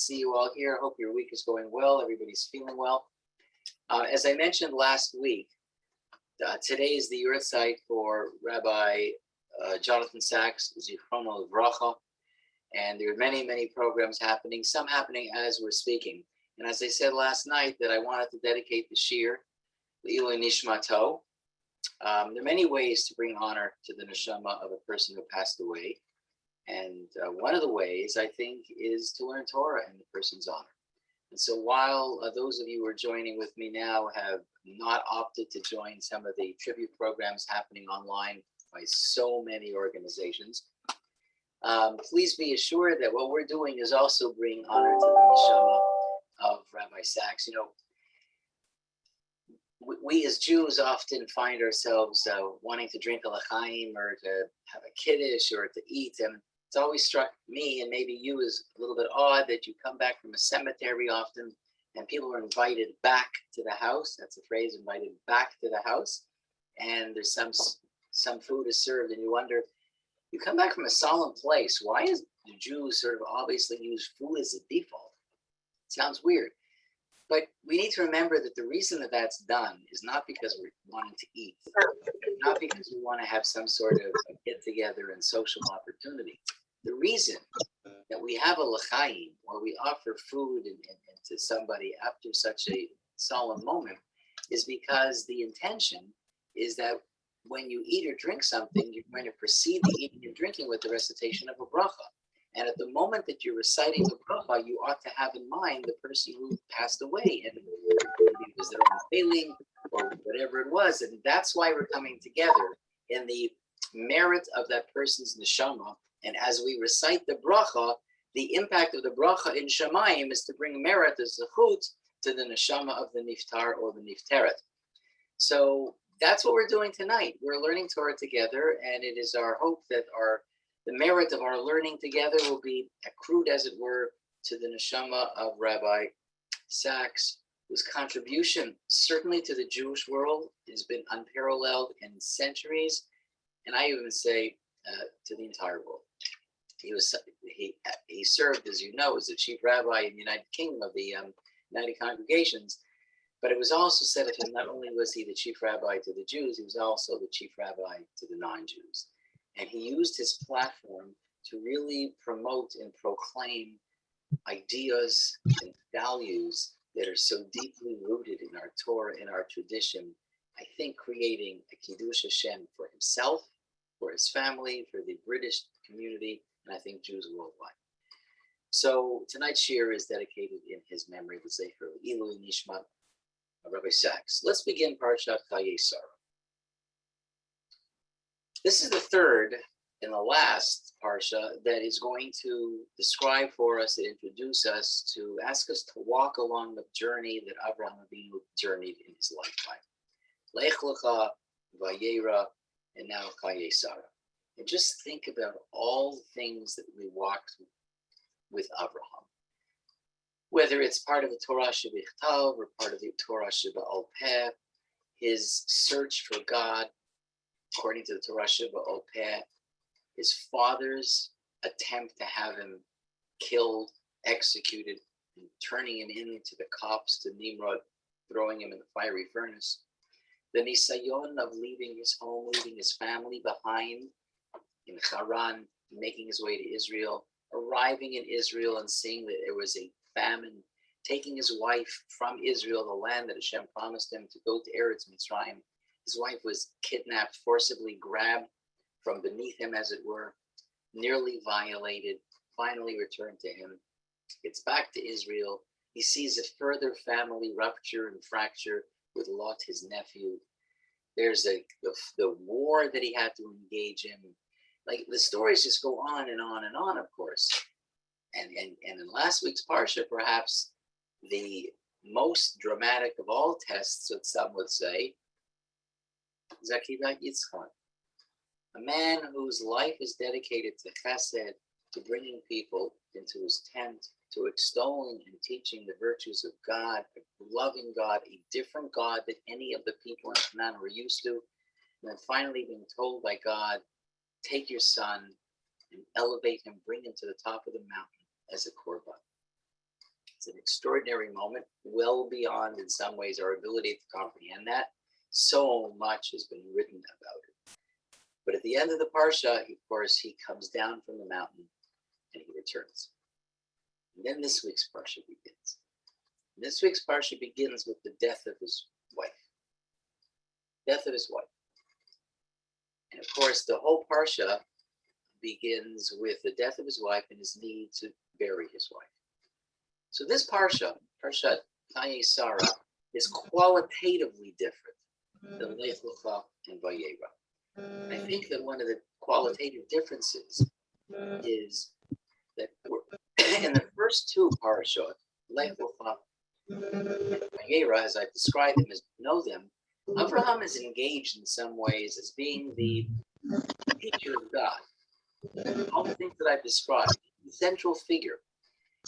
See you all here. I hope your week is going well. Everybody's feeling well. As I mentioned last week, today is the Yahrzeit for Rabbi Jonathan Sachs, Zichrono Livracha, and there are many, many programs happening, some happening as we're speaking. And as I said last night, that I wanted to dedicate the Shiur, L'ilui Nishmato. There are many ways to bring honor to the neshama of a person who passed away. And one of the ways, I think, is to learn Torah in the person's honor. And so while those of you who are joining with me now have not opted to join some of the tribute programs happening online by so many organizations, please be assured that what we're doing is also bringing honor to the neshama of Rabbi Sachs. You know, we as Jews often find ourselves wanting to drink a l'chaim or to have a kiddush or to eat, and it's always struck me, and maybe you, as a little bit odd, that you come back from a cemetery often and people are invited back to the house. That's the phrase, invited back to the house. And there's some food is served, and you wonder, you come back from a solemn place. Why is the Jews sort of obviously use food as a default? It sounds weird. But we need to remember that the reason that that's done is not because we're wanting to eat, not because we want to have some sort of get together and social opportunity. The reason that we have a l'chaim, or we offer food to somebody after such a solemn moment, is because the intention is that when you eat or drink something, you're going to precede the eating and drinking with the recitation of a bracha. And at the moment that you're reciting the bracha, you ought to have in mind the person who passed away, and it was their own failing or whatever it was. And that's why we're coming together in the merit of that person's neshama. And as we recite the bracha, the impact of the bracha in Shemayim is to bring merit as zechut to the neshama of the niftar or the nifteret. So that's what we're doing tonight. We're learning Torah together, and it is our hope that the merit of our learning together will be accrued, as it were, to the neshama of Rabbi Sachs, whose contribution certainly to the Jewish world has been unparalleled in centuries, and I even say to the entire world. He served, as you know, as the chief rabbi in the United Kingdom of the United Congregations, but it was also said of him, not only was he the chief rabbi to the Jews, he was also the chief rabbi to the non-Jews. And he used his platform to really promote and proclaim ideas and values that are so deeply rooted in our Torah, in our tradition, I think creating a Kiddush Hashem for himself, for his family, for the British community, and I think Jews worldwide. So tonight's shiur is dedicated in his memory, the Zecher L'ilui Nishmat of Rabbi Sachs. Let's begin Parshat Chayei Sara. This is the third and the last parsha that is going to describe for us and introduce us to ask us to walk along the journey that Avraham Avinu journeyed in his lifetime. Lech lecha, vayera, and now Chayei Sara. And just think about all the things that we walked with Avraham. Whether it's part of the Torah shebichtav or part of the Torah sheba'al peh, his search for God, according to the Torah sheba'al peh, his father's attempt to have him killed, executed, and turning him into the copse to Nimrod, throwing him in the fiery furnace. The nisayon of leaving his home, leaving his family behind in Haran, making his way to Israel, arriving in Israel and seeing that there was a famine, taking his wife from Israel, the land that Hashem promised him, to go to Eretz Mitzrayim. His wife was kidnapped, forcibly grabbed from beneath him, as it were, nearly violated, finally returned to him. Gets back to Israel. He sees a further family rupture and fracture with Lot, his nephew. There's the war that he had to engage in. Like, the stories just go on and on and on, of course. And in last week's Parsha, perhaps the most dramatic of all tests, that some would say, Zakivat Yitzchak, a man whose life is dedicated to chesed, to bringing people into his tent, to extolling and teaching the virtues of God, a loving God, a different God than any of the people in Canaan were used to, and then finally being told by God, take your son and elevate him, bring him to the top of the mountain as a korban. It's an extraordinary moment, well beyond, in some ways, our ability to comprehend that. So much has been written about it. But at the end of the Parsha, of course, he comes down from the mountain and he returns. And then this week's Parsha begins. This week's Parsha begins with the death of his wife. Death of his wife. And of course, the whole Parsha begins with the death of his wife and his need to bury his wife. So this Parsha, Parshat Chayei Sara, is qualitatively different than Lech Lecha and Vayera. I think that one of the qualitative differences is that in the first two Parashot, Lech Lecha and Vayera, as I describe them, as we know them, Avraham is engaged in some ways as being the teacher of God. All the things that I've described, the central figure.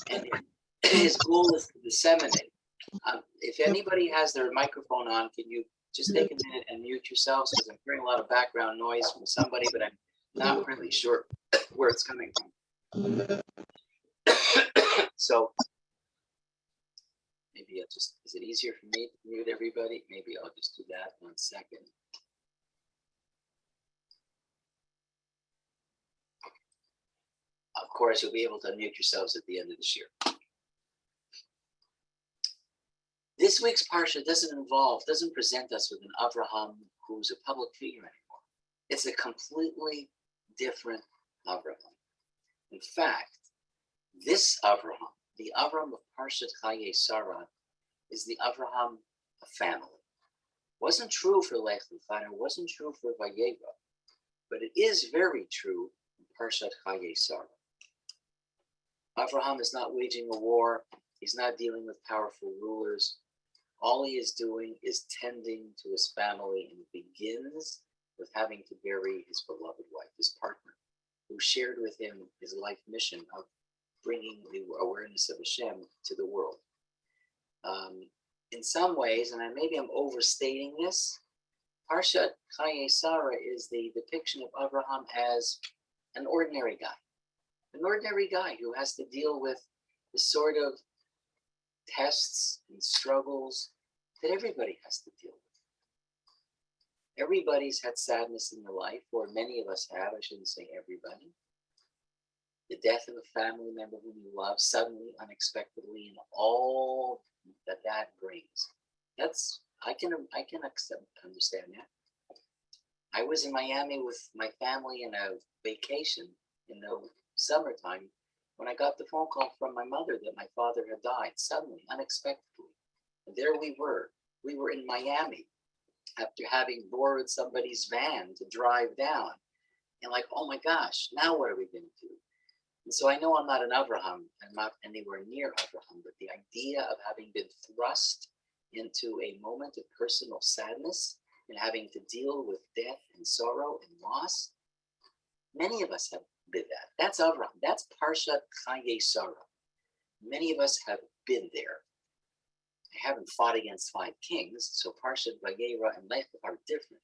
And his goal is to disseminate. If anybody has their microphone on, can you just take a minute and mute yourselves? Because I'm hearing a lot of background noise from somebody, but I'm not really sure where it's coming from. So maybe I'll just, is it easier for me to mute everybody? Maybe I'll just do that 1 second. Of course, you'll be able to unmute yourselves at the end of the Shiur. This week's Parsha doesn't present us with an Avraham who's a public figure anymore. It's a completely different Avraham. In fact, this Avraham, the Avraham of Parshat Chayei Sara, is the Avraham of family. Wasn't true for Lech Lecha, it wasn't true for Vayera, but it is very true in Parshat Chayei Sara. Avraham is not waging a war. He's not dealing with powerful rulers. All he is doing is tending to his family, and it begins with having to bury his beloved wife, his partner, who shared with him his life mission of bringing the awareness of Shem to the world. In some ways, and maybe I'm overstating this, Parshat Chayei Sara is the depiction of Avraham as an ordinary guy who has to deal with the sort of tests and struggles that everybody has to deal with. Everybody's had sadness in their life, or many of us have, I shouldn't say everybody. The death of a family member whom you love, suddenly, unexpectedly, and all that brings. I can understand that. I was in Miami with my family in a vacation in the summertime when I got the phone call from my mother that my father had died suddenly, unexpectedly. And there we were. We were in Miami after having borrowed somebody's van to drive down. And like, oh my gosh, now what are we going to do? And so I know I'm not an Avraham, I'm not anywhere near Avraham, but the idea of having been thrust into a moment of personal sadness and having to deal with death and sorrow and loss, many of us have been that. That's Avraham. That's Parshat Chayei Sara. Many of us have been there. I haven't fought against 5 kings, so Parshat Vayera and Lech are different.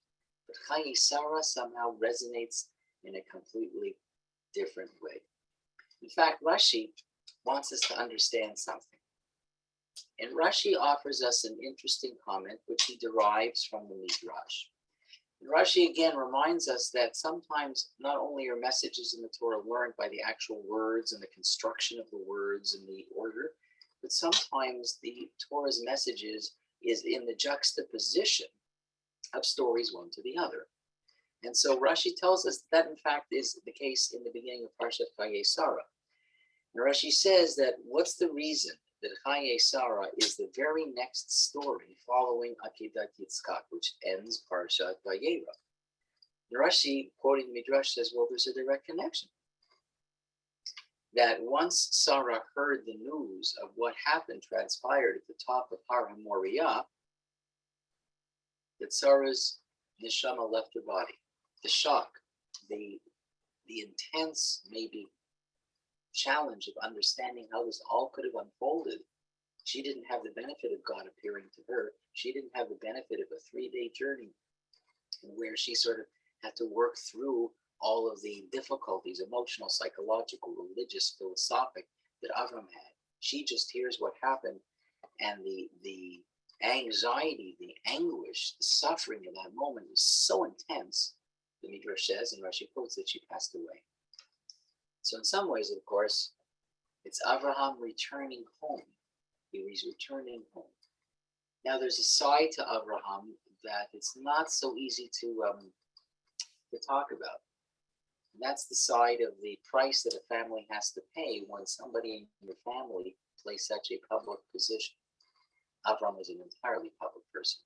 But Chayei Sara somehow resonates in a completely different way. In fact, Rashi wants us to understand something. And Rashi offers us an interesting comment, which he derives from the Midrash. And Rashi again reminds us that sometimes not only are messages in the Torah learned by the actual words and the construction of the words and the order, but sometimes the Torah's messages is in the juxtaposition of stories one to the other. And so Rashi tells us that in fact is the case in the beginning of Parshat Chayei Sara. And Rashi says that what's the reason that Chayei Sara is the very next story following Akedat Yitzchak, which ends Parshat Vayera. And Rashi, quoting Midrash, says, well, there's a direct connection. That once Sara heard the news of what happened, transpired at the top of Har HaMoriah, that Sarah's neshama left her body. The shock, the intense, maybe, challenge of understanding how this all could have unfolded. She didn't have the benefit of God appearing to her. She didn't have the benefit of a 3-day journey where she sort of had to work through all of the difficulties, emotional, psychological, religious, philosophic, that Avraham had. She just hears what happened, and the anxiety, the anguish, the suffering in that moment was so intense, the Midrash says, and Rashi quotes, that she passed away. So in some ways, of course, it's Avraham returning home. He was returning home. Now, there's a side to Avraham that it's not so easy to talk about. And that's the side of the price that a family has to pay when somebody in your family plays such a public position. Avraham was an entirely public person.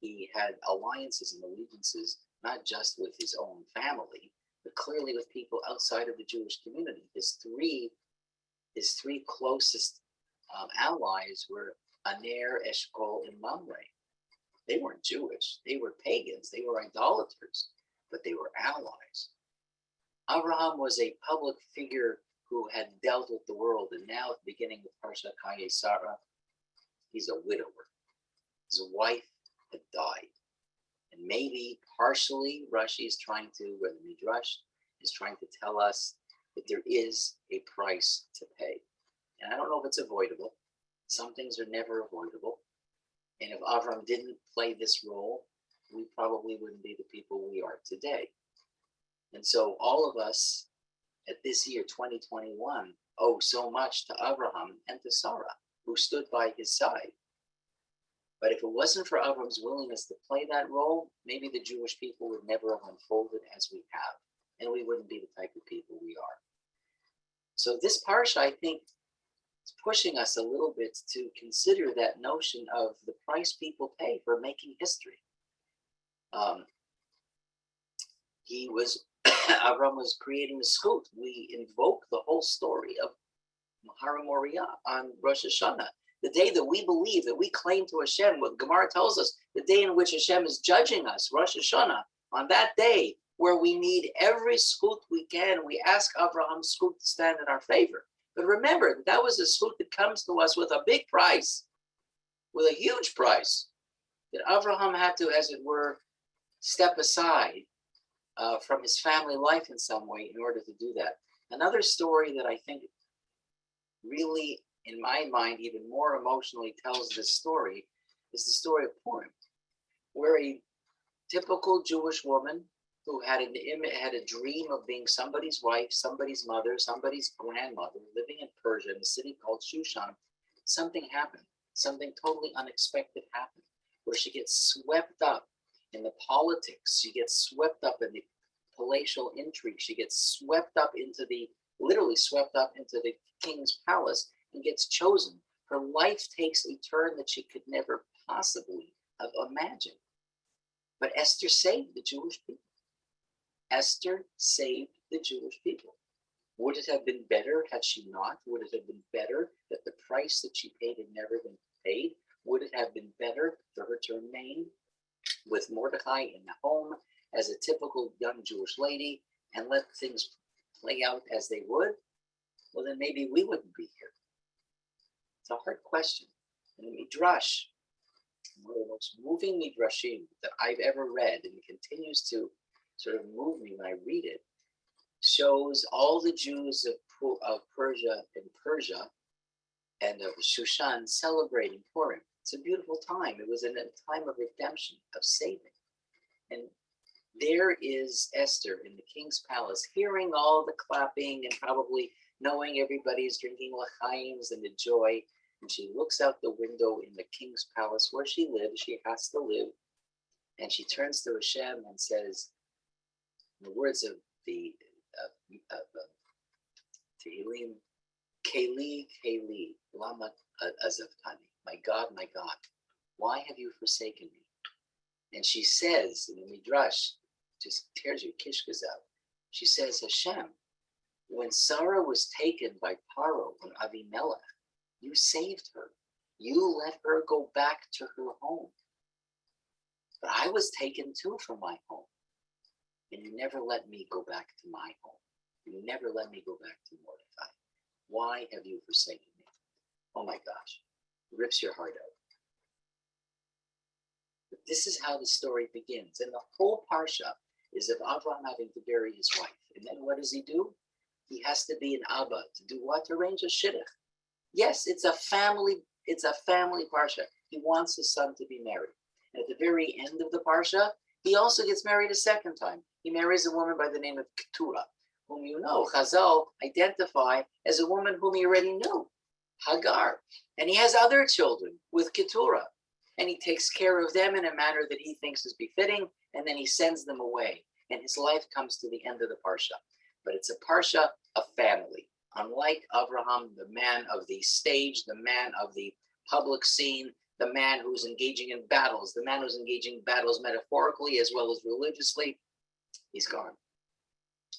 He had alliances and allegiances, not just with his own family, but clearly with people outside of the Jewish community. His three closest allies were Aner, Eshkol, and Mamre. They weren't Jewish. They were pagans. They were idolaters, but they were allies. Avraham was a public figure who had dealt with the world, and now at the beginning of Parshat Chayei Sara, he's a widower. His wife had died. And maybe partially Rashi is trying to, or the Midrash is trying to tell us that there is a price to pay. And I don't know if it's avoidable. Some things are never avoidable. And if Avraham didn't play this role, we probably wouldn't be the people we are today. And so all of us at this year, 2021, owe so much to Avraham and to Sara, who stood by his side. But if it wasn't for Avraham's willingness to play that role, maybe the Jewish people would never have unfolded as we have, and we wouldn't be the type of people we are. So this parsha, I think, is pushing us a little bit to consider that notion of the price people pay for making history. Avraham was creating the Skut. We invoke the whole story of Har Moriah on Rosh Hashanah, the day that we believe, that we claim to Hashem. What Gemara tells us, the day in which Hashem is judging us, Rosh Hashanah, on that day where we need every Skut we can, we ask Abraham's Skut to stand in our favor. But remember, that was a Skut that comes to us with a big price, with a huge price, that Avraham had to, as it were, step aside from his family life in some way in order to do that. Another story that I think really, in my mind, even more emotionally tells this story is the story of Purim, where a typical Jewish woman who had a dream of being somebody's wife, somebody's mother, somebody's grandmother, living in Persia in a city called Shushan, something happened. Something totally unexpected happened, where she gets swept up in the politics. She gets swept up in the palatial intrigue. She gets literally swept up into the king's palace and gets chosen. Her life takes a turn that she could never possibly have imagined. But Esther saved the Jewish people. Esther saved the Jewish people. Would it have been better had she not? Would it have been better that the price that she paid had never been paid? Would it have been better for her to remain with Mordecai in the home as a typical young Jewish lady and let things play out as they would? Well, then maybe we wouldn't be here. It's a hard question. And the Midrash, one of the most moving Midrashim that I've ever read, and it continues to sort of move me when I read it, shows all the Jews of Persia and of Shushan celebrating Purim. It's a beautiful time. It was a time of redemption, of saving. And there is Esther in the king's palace, hearing all the clapping and probably knowing everybody's drinking l'chaims and the joy. And she looks out the window in the king's palace where she lives. She has to live. And she turns to Hashem and says, in the words of the Tehillim, Keli, Keli, lama azavtani. My God, why have you forsaken me? And she says in the Midrash, just tears your kishkas out. She says, Hashem, when Sara was taken by Paro and Avimelech, you saved her. You let her go back to her home. But I was taken too from my home. And you never let me go back to my home. You never let me go back to Mordecai. Why have you forsaken me? Oh my gosh, it rips your heart out. But this is how the story begins. And the whole Parsha is of Avraham having to bury his wife. And then what does he do? He has to be an Abba to do what? To arrange a shidduch. Yes, it's a family parsha. He wants his son to be married. And at the very end of the parsha, he also gets married a second time. He marries a woman by the name of Keturah, whom Chazal identify as a woman whom he already knew, Hagar. And he has other children with Keturah. And he takes care of them in a manner that he thinks is befitting, and then he sends them away. And his life comes to the end of the parsha. But it's a parsha of family. Unlike Avraham, the man of the stage, the man of the public scene, the man who's engaging in battles, the man who's engaging in battles metaphorically as well as religiously, he's gone.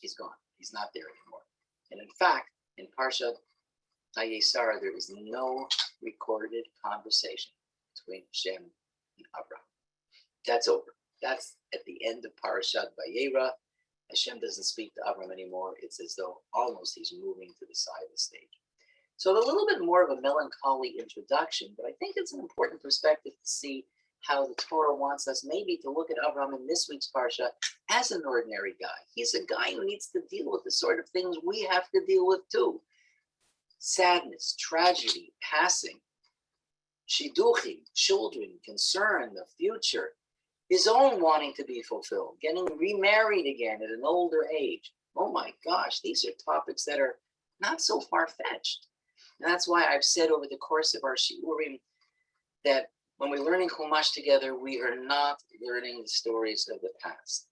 He's gone. He's not there anymore. And in fact, in Parshat Chayei Sara, there is no recorded conversation between Shem and Abraham. That's over. That's at the end of Parshat Vayera. Hashem doesn't speak to Abraham anymore. It's as though almost he's moving to the side of the stage. So a little bit more of a melancholy introduction, but I think it's an important perspective to see how the Torah wants us maybe to look at Abraham in this week's Parsha as an ordinary guy. He's a guy who needs to deal with the sort of things we have to deal with too. Sadness, tragedy, passing, shidduchim, children, concern, the future, his own wanting to be fulfilled, getting remarried again at an older age. Oh my gosh, these are topics that are not so far-fetched. And that's why I've said over the course of our Shiurim that when we're learning Chumash together, we are not learning the stories of the past.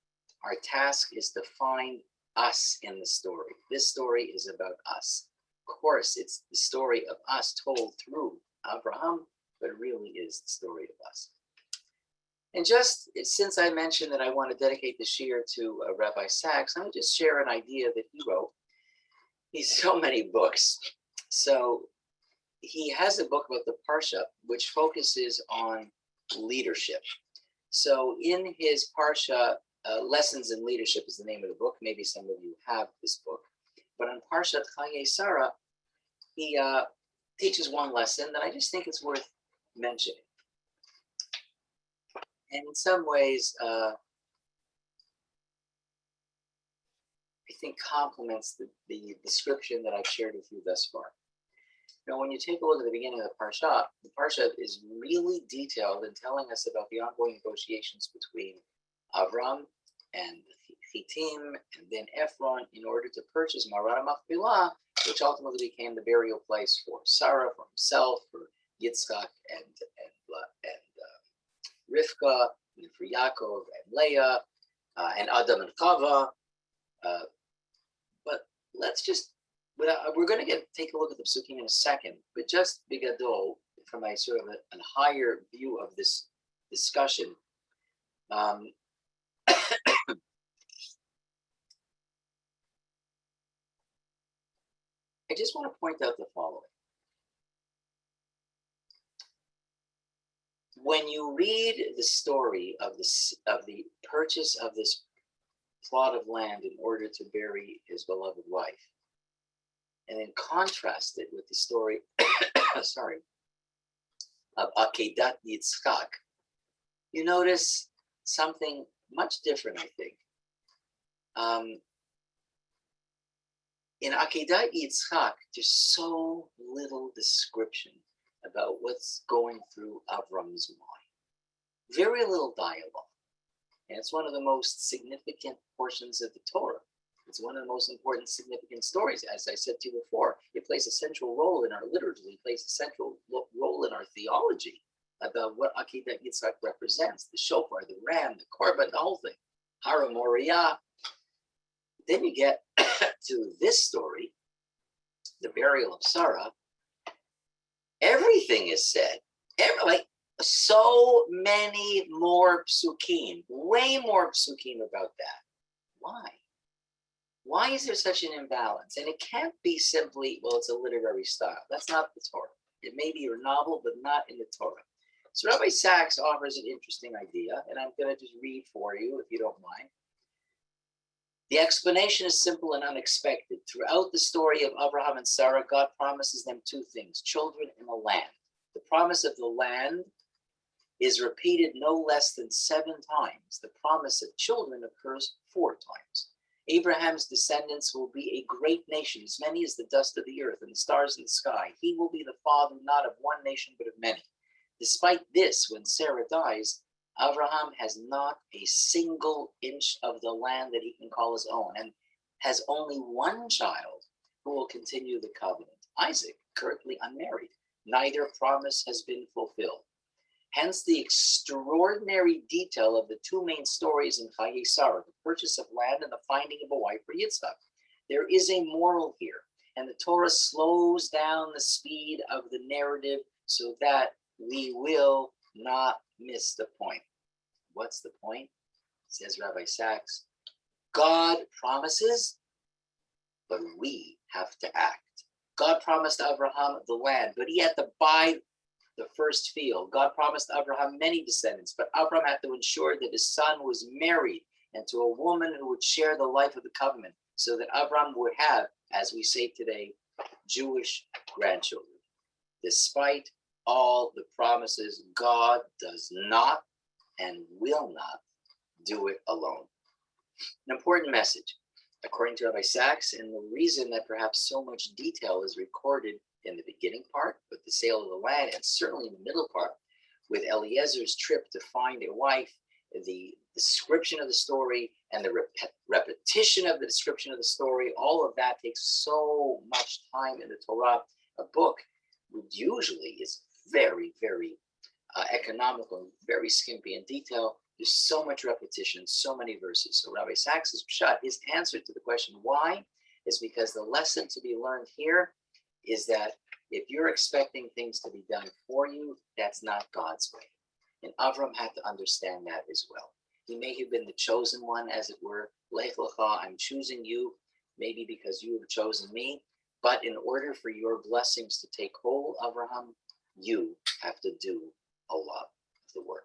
Our task is to find us in the story. This story is about us. Of course, it's the story of us told through Abraham, but it really is the story of us. And just since I mentioned that I want to dedicate the Shiur to Rabbi Sachs, I'm going to just share an idea that he wrote. He's so many books. So he has a book about the Parsha, which focuses on leadership. So in his Parsha, Lessons in Leadership is the name of the book. Maybe some of you have this book. But on Parshat Chayei Sara, he teaches one lesson that I just think it's worth mentioning. And in some ways, I think complements the description that I've shared with you thus far. Now, when you take a look at the beginning of the Parsha is really detailed in telling us about the ongoing negotiations between Avram and Hittim and then Ephron in order to purchase Marat Machpelah, which ultimately became the burial place for Sara, for himself, for Yitzchak and Rivka, and for Yaakov and Leah, and Adam and Chava. But let's just, we're going to take a look at the Psukim in a second, but just bigadol, from a sort of a higher view of this discussion, I just want to point out the following. When you read the story of the purchase of this plot of land in order to bury his beloved wife, and then contrast it with the story, of Akedat Yitzchak, you notice something much different, I think. In Akedat Yitzchak, there's so little description about what's going through Avram's mind. Very little dialogue. And it's one of the most significant portions of the Torah. It's one of the most important, significant stories. As I said to you before, it plays a central role in our liturgy. It plays a central role in our theology about what Akedat Yitzchak represents. The shofar, the ram, the korban, the whole thing. Hara Moriah. Then you get to this story, the burial of Sara. Everything is said. So many more psukim, way more psukim about that. Why? Why is there such an imbalance? And it can't be simply, well, it's a literary style. That's not the Torah. It may be your novel, but not in the Torah. So Rabbi Sachs offers an interesting idea, and I'm going to just read for you, if you don't mind. The explanation is simple and unexpected. Throughout the story of Abraham and Sarah, God promises them two things, children and a land. The promise of the land is repeated no less than 7 times. The promise of children occurs 4 times. Abraham's descendants will be a great nation, as many as the dust of the earth and the stars in the sky. He will be the father not of one nation, but of many. Despite this, when Sarah dies, Avraham has not a single inch of the land that he can call his own, and has only one child who will continue the covenant, Isaac, currently unmarried. Neither promise has been fulfilled. Hence the extraordinary detail of the two main stories in Chayei Sara, the purchase of land and the finding of a wife for Yitzchak. There is a moral here, and the Torah slows down the speed of the narrative so that we will not miss the point. What's the point? Says Rabbi Sachs. God promises, but we have to act. God promised Abraham the land, but he had to buy the first field. God promised Abraham many descendants, but Abraham had to ensure that his son was married and to a woman who would share the life of the covenant, so that Abraham would have, as we say today, Jewish grandchildren. Despite all the promises, God does not and will not do it alone. An important message, according to Rabbi Sachs, and the reason that perhaps so much detail is recorded in the beginning part with the sale of the land, and certainly in the middle part with Eliezer's trip to find a wife, the description of the story and the repetition of the description of the story, all of that takes so much time in the Torah. A book which usually is very, very economical and very skimpy in detail. There's so much repetition, so many verses. So Rabbi Sachs's pshat, his answer to the question why, is because the lesson to be learned here is that if you're expecting things to be done for you, that's not God's way. And Avram had to understand that as well. He may have been the chosen one, as it were. Lech lecha, I'm choosing you, maybe because you have chosen me. But in order for your blessings to take hold, Avraham, you have to do a lot of the work.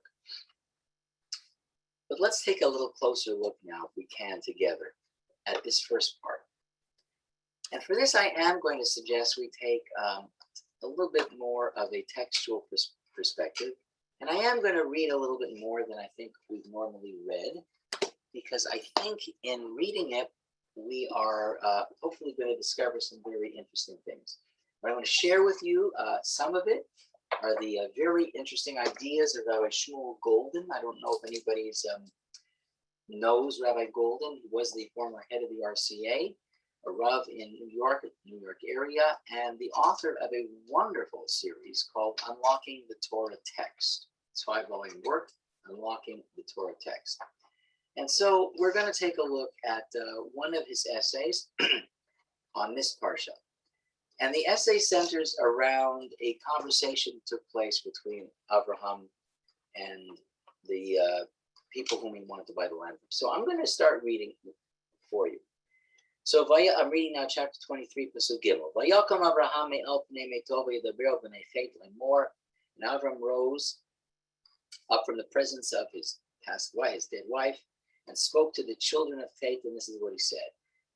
But let's take a little closer look now, if we can, together at this first part. And for this, I am going to suggest we take a little bit more of a textual perspective. And I am going to read a little bit more than I think we've normally read, because I think in reading it, we are hopefully going to discover some very interesting things. What I want to share with you, some of it, are the very interesting ideas of Rabbi Shmuel Golden. I don't know if anybody knows Rabbi Golden. He was the former head of the RCA, a Rav in New York area, and the author of a wonderful series called Unlocking the Torah Text. It's a 5-volume work, Unlocking the Torah Text. And so we're going to take a look at one of his essays on this Parshat. And the essay centers around a conversation that took place between Avraham and the people whom he wanted to buy the land from. So I'm going to start reading for you. So I'm reading now chapter 23, Pasuk Gimel. Vayakam Avraham me'al pnei meto v'yedaber b'nei chet lemor. And Avram rose up from the presence of his passed wife, his dead wife, and spoke to the children of Chet, and this is what he said.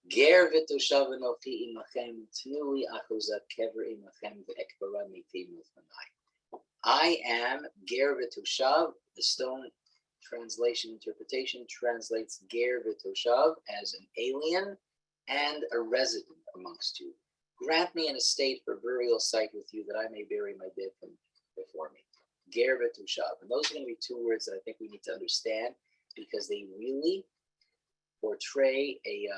Ger v'toshav anochi imachem tnui achuzat kever imachem ve'ekbara miti milfanai. I am Ger v'toshav. The Stone translation interpretation translates Ger v'toshav as an alien and a resident amongst you. Grant me an estate for burial site with you, that I may bury my dead from before me. Ger v'toshav. And those are going to be two words that I think we need to understand, because they really portray a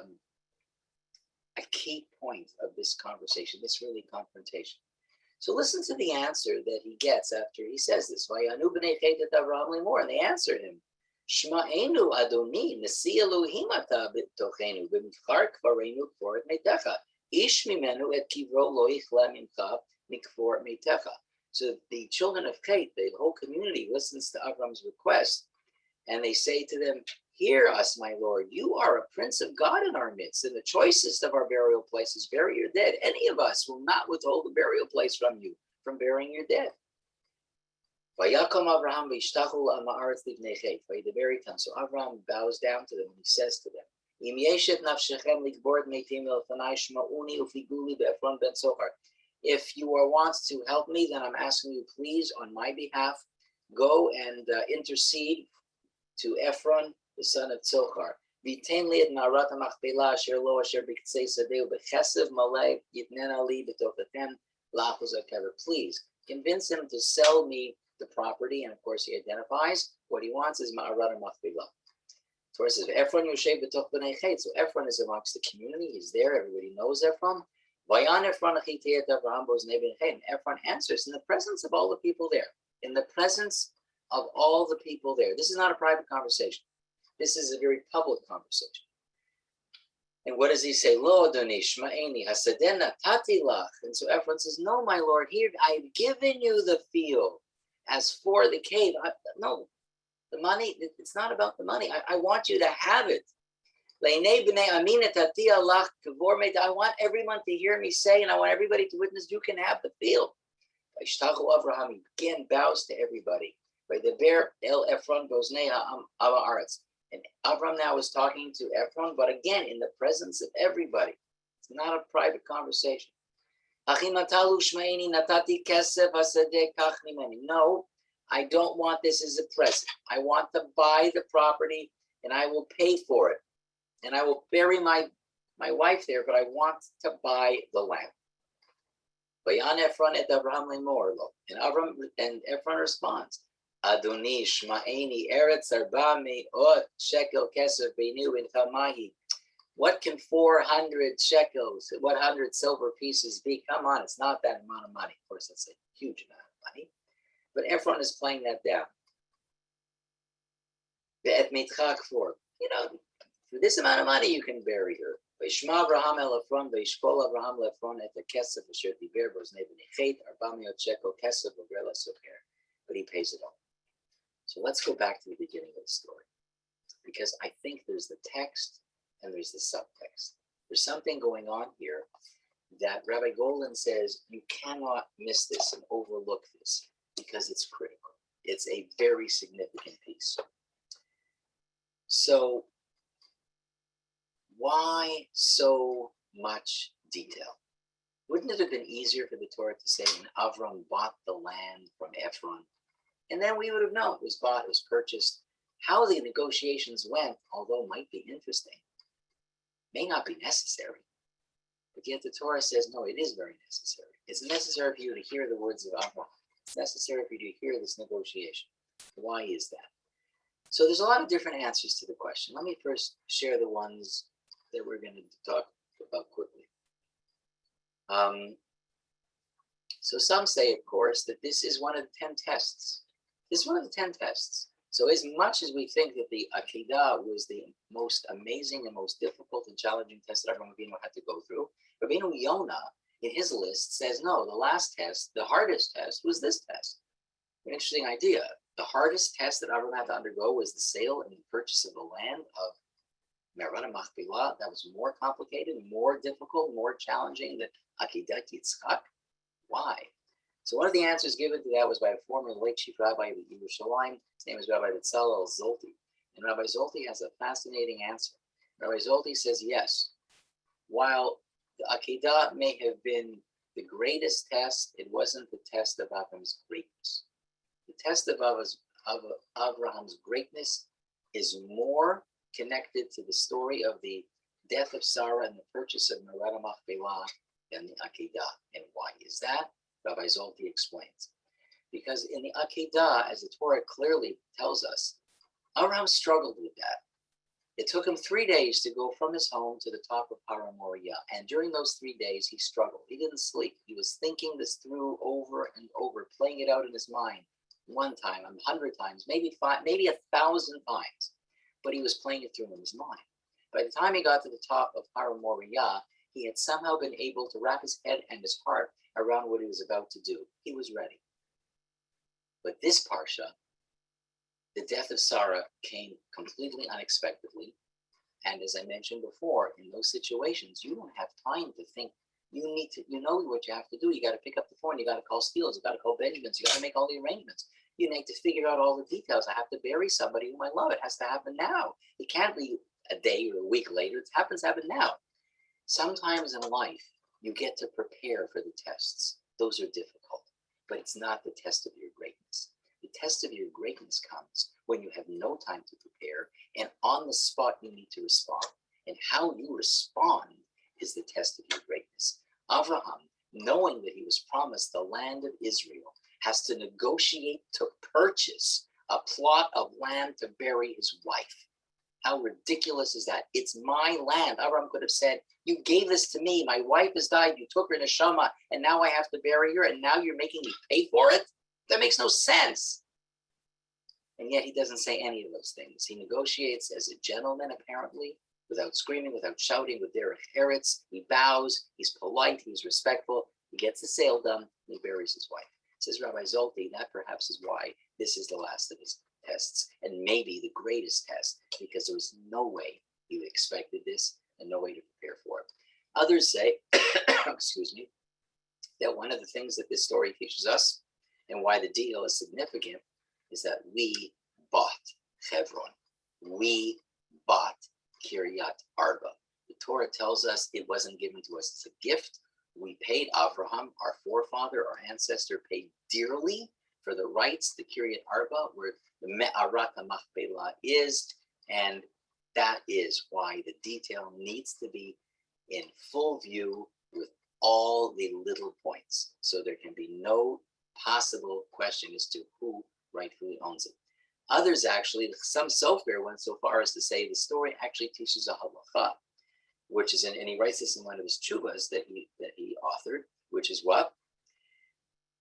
key point of this conversation, this really confrontation. So listen to the answer that he gets after he says this. Vayanu b'nei chet et Avraham lemor, and they answered him, Shma'enu Adoni, Nasi Elohim ata b'tochenu, v'mifchar kvareinu kfor et meitecha. Ish mimenu et kivro lo yichla mimcha mikfor meitecha. So the children of Chet, the whole community, listens to Avram's request, and they say to them, hear us, my Lord, you are a prince of God in our midst, and the choicest of our burial places, bury your dead. Any of us will not withhold a burial place from you, from burying your dead. Vayakam Avraham v'yishtachu al ma'aretz livnei Chet, v'yidaber itam. So Avraham bows down to them, and he says to them, Im yeshet nafshechem likbor et meitim elfanai shma'uni ufiguli be'Ephron ben Sochar. If you want to help me, then I'm asking you, please, on my behalf, go and intercede to Ephron, the son of Tzochar. V'tein li et ma'arat ha'machpelah asher lo asher b'ktzei sadeu b'chesev malei yitnena li b'tochatem la'achuz ha'kever. Please convince him to sell me the property. And of course, he identifies what he wants is ma'arat ha'machpelah. Torah says, Ephron yoshev b'toch b'nei chet. So Ephron is amongst the community. He's there. Everybody knows Ephron. Vayan Ephron achitei et avraham bo'znei b'nei chet. And Ephron answers in the presence of all the people there. In the presence of all the people there. This is not a private conversation. This is a very public conversation. And what does he say? Lo adoni shma'eni hasadeh natati lach. And so Ephron says, no, my lord, here I've given you the field. As for the cave, no, the money, it's not about the money. I want you to have it. I want everyone to hear me say, and I want everybody to witness, you can have the field. Avraham, he again bows to everybody. By the bear El Ephron goes Aretz. And Avraham now is talking to Ephron, but again in the presence of everybody. It's not a private conversation. No, I don't want this as a present. I want to buy the property and I will pay for it. And I will bury my wife there, but I want to buy the land. Vayan Ephron et Avraham lemor lo. And Ephron responds, Adoni shma'eni eretz arba me'ot shekel kesef beinu v'incha mahi. What can 400 shekels, what 100 silver pieces be? Come on, it's not that amount of money. Of course, that's a huge amount of money. But Ephron is playing that down. Ve'et mitchak for, for this amount of money, you can bury her. V'shma Avraham el Ephron, v'yishkol Avraham l'Ephron et kesef asher diber bo'znei b'nei chet arba me'ot shekel kesef v'grela socher. But he pays it all. So let's go back to the beginning of the story, because I think there's the text and there's the subtext. There's something going on here that Rabbi Golden says you cannot miss this and overlook this because it's critical. It's a very significant piece. So why so much detail? Wouldn't it have been easier for the Torah to say, and Avram bought the land from Ephron? And then we would have known it was bought, it was purchased. How the negotiations went, although might be interesting, may not be necessary. But yet the Torah says, no, it is very necessary. It's necessary for you to hear the words of Avraham. It's necessary for you to hear this negotiation. Why is that? So there's a lot of different answers to the question. Let me first share the ones that we're going to talk about quickly. So some say, of course, that this is one of the 10 tests. This is one of the 10 tests. So as much as we think that the Akedah was the most amazing and most difficult and challenging test that Avraham Avinu had to go through, Rabbeinu Yonah, in his list, says, no, the last test, the hardest test, was this test. An interesting idea. The hardest test that Avraham had to undergo was the sale and the purchase of the land of Me'arat Machpelah. That was more complicated, more difficult, more challenging than Akedat Yitzchak. Why? So one of the answers given to that was by a former late chief rabbi of Yerushalayim. His name is Rabbi Betzalel Zolti. And Rabbi Zolti has a fascinating answer. Rabbi Zolti says, yes, while the Akedah may have been the greatest test, it wasn't the test of Avraham's greatness. The test of Abraham's greatness is more connected to the story of the death of Sara and the purchase of Me'arat Machpelah than the Akedah. And why is that? Rabbi Zolti explains. Because in the Akedah, as the Torah clearly tells us, Abraham struggled with that. It took him 3 days to go from his home to the top of Har Moriah. And during those 3 days, he struggled. He didn't sleep. He was thinking this through over and over, playing it out in his mind. One time, 100 times, maybe 1,000 times. But he was playing it through in his mind. By the time he got to the top of Har Moriah, he had somehow been able to wrap his head and his heart around what he was about to do. He was ready. But this Parsha, the death of Sara, came completely unexpectedly. And as I mentioned before, in those situations, you don't have time to think. You know what you have to do. You got to pick up the phone. You got to call Steele's. You got to call Benjamin's. You got to make all the arrangements. You need to figure out all the details. I have to bury somebody whom I love. It has to happen now. It can't be a day or a week later. It happens to happen now. Sometimes in life, you get to prepare for the tests. Those are difficult, but it's not the test of your greatness. The test of your greatness comes when you have no time to prepare, and on the spot you need to respond. And how you respond is the test of your greatness. Avraham, knowing that he was promised the land of Israel, has to negotiate to purchase a plot of land to bury his wife. How ridiculous is that? It's my land. Avraham could have said, you gave this to me. My wife has died. You took her neshama, and now I have to bury her, and now you're making me pay for it? That makes no sense. And yet he doesn't say any of those things. He negotiates as a gentleman, apparently, without screaming, without shouting, with derech eretz. He bows, he's polite, he's respectful. He gets the sale done, and he buries his wife. Says Rabbi Zolti, that perhaps is why this is the last of his tests, and maybe the greatest test, because there was no way he expected this and no way to prepare for it. Others say, excuse me, that one of the things that this story teaches us and why the deal is significant is that we bought Hebron. We bought Kiryat Arba. The Torah tells us it wasn't given to us as a gift. We paid Avraham, our forefather, our ancestor, paid dearly for the rights to Kiryat Arba, where the Me'arat HaMachpelah is, and that is why the detail needs to be in full view with all the little points, so there can be no possible question as to who rightfully owns it. Others actually, some Sofer went so far as to say the story actually teaches a halacha, which is and he writes this in one of his tshuvas that he authored, which is what?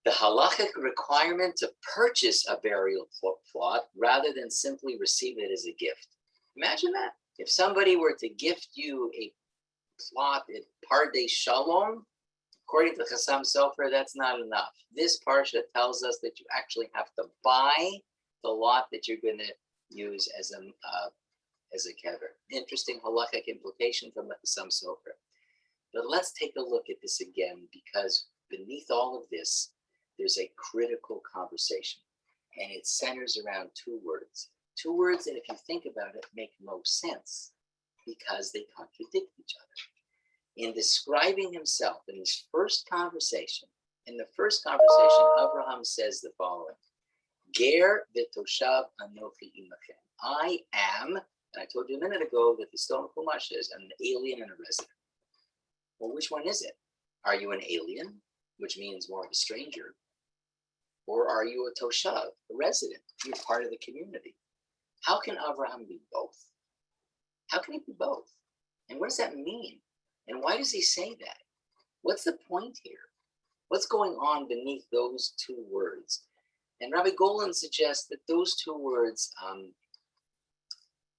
The halachic requirement to purchase a burial plot rather than simply receive it as a gift. Imagine that. If somebody were to gift you a plot at Pardei Shalom, according to Chassam Sofer, that's not enough. This Parshat tells us that you actually have to buy the lot that you're going to use as a kever. Interesting halachic implication from the Chassam Sofer. But let's take a look at this again, because beneath all of this, there's a critical conversation, and it centers around two words. Two words that, if you think about it, make no sense because they contradict each other. In describing himself in his first conversation, Abraham says the following: Ger v'toshav anochi imachem. I am, and I told you a minute ago that the Stone Chumash says I'm an alien and a resident. Well, which one is it? Are you an alien, which means more of a stranger? Or are you a toshav, a resident? You're part of the community. How can Avraham be both? How can he be both? And what does that mean? And why does he say that? What's the point here? What's going on beneath those two words? And Rabbi Golan suggests that those two words